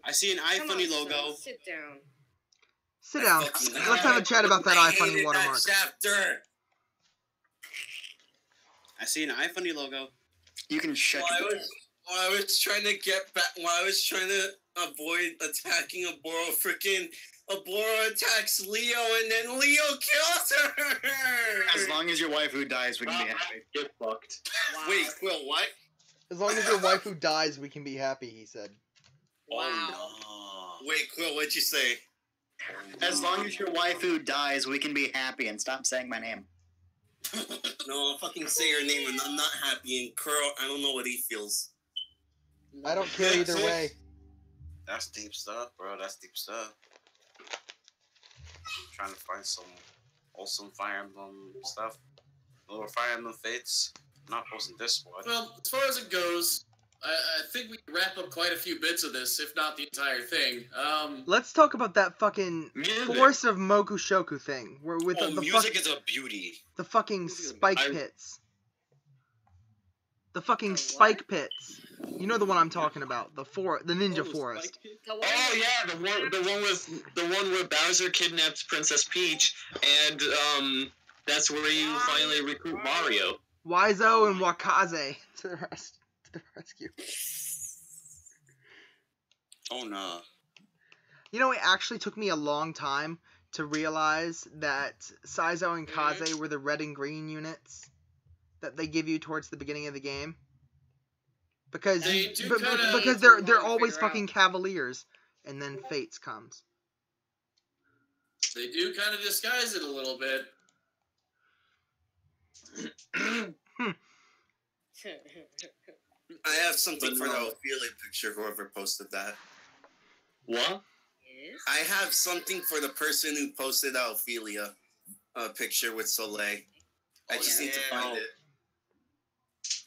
I see an iFunny logo. Sit down. Sit down. Let's have a chat about that iFunny watermark. Chapter. I see an iFunny logo. You can shut your mouth. While I was trying to get back, while I was trying to avoid attacking Aboro attacks Leo, and then Leo kills her! As long as your waifu dies, we can be happy. Get fucked. Wow. Wait, Quill, what? As long as your waifu dies, we can be happy, he said. Wow. Oh, no. Wait, Quill, what'd you say? As long as your waifu dies, we can be happy, and stop saying my name. No, I'll fucking say your name and I'm not happy, and Curl, I don't know what he feels. I don't care either way. That's deep stuff, bro. That's deep stuff. Trying to find some awesome Fire Emblem stuff. Little Fire Emblem Fates. I'm not posting this one. Well, as far as it goes, I think we can wrap up quite a few bits of this, if not the entire thing. Let's talk about that fucking Music. Forest of Mokushoku thing. Where with the music is a beauty. the fucking spike pits. The fucking spike pits. You know the one I'm talking about. The ninja forest. Oh yeah, the one where Bowser kidnaps Princess Peach, and that's where you finally recruit Mario. Wizo and Wakaze to the rescue. Oh no. You know, it actually took me a long time to realize that Saizo and Kaze were the red and green units that they give you towards the beginning of the game. Because because they're always fucking cavaliers, and then Fates comes. They do kind of disguise it a little bit. I have something for the Ophelia picture, whoever posted that. What? I have something for the person who posted that Ophelia picture with Soleil. I just need to find it.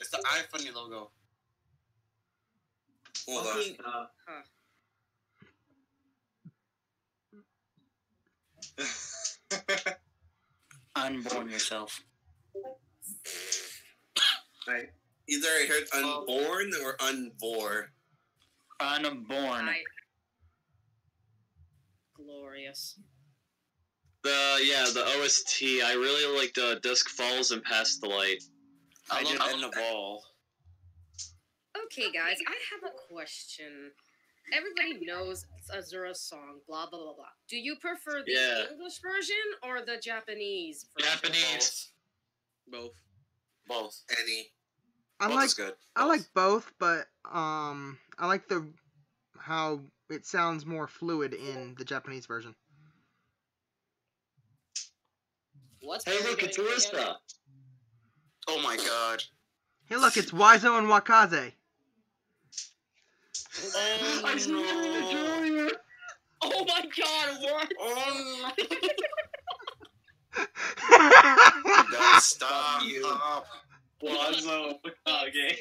It's the iFunny logo. Hold on. Unborn yourself. Either I heard unborn or unvor. Unborn. Glorious. The OST. I really like Dusk Falls and Past the Light. I did End of All. Okay, guys, I have a question. Everybody knows Azura's song, blah, blah, blah, blah. Do you prefer the English version or the Japanese version? Japanese. Both. Any. I like both, but I like how it sounds more fluid in the Japanese version. Hey, look, it's Orisa. Oh my god. Hey, look, it's Wizo and Wakaze. Oh no. Oh my god, what? Oh no. God, stop. Wazo. Okay.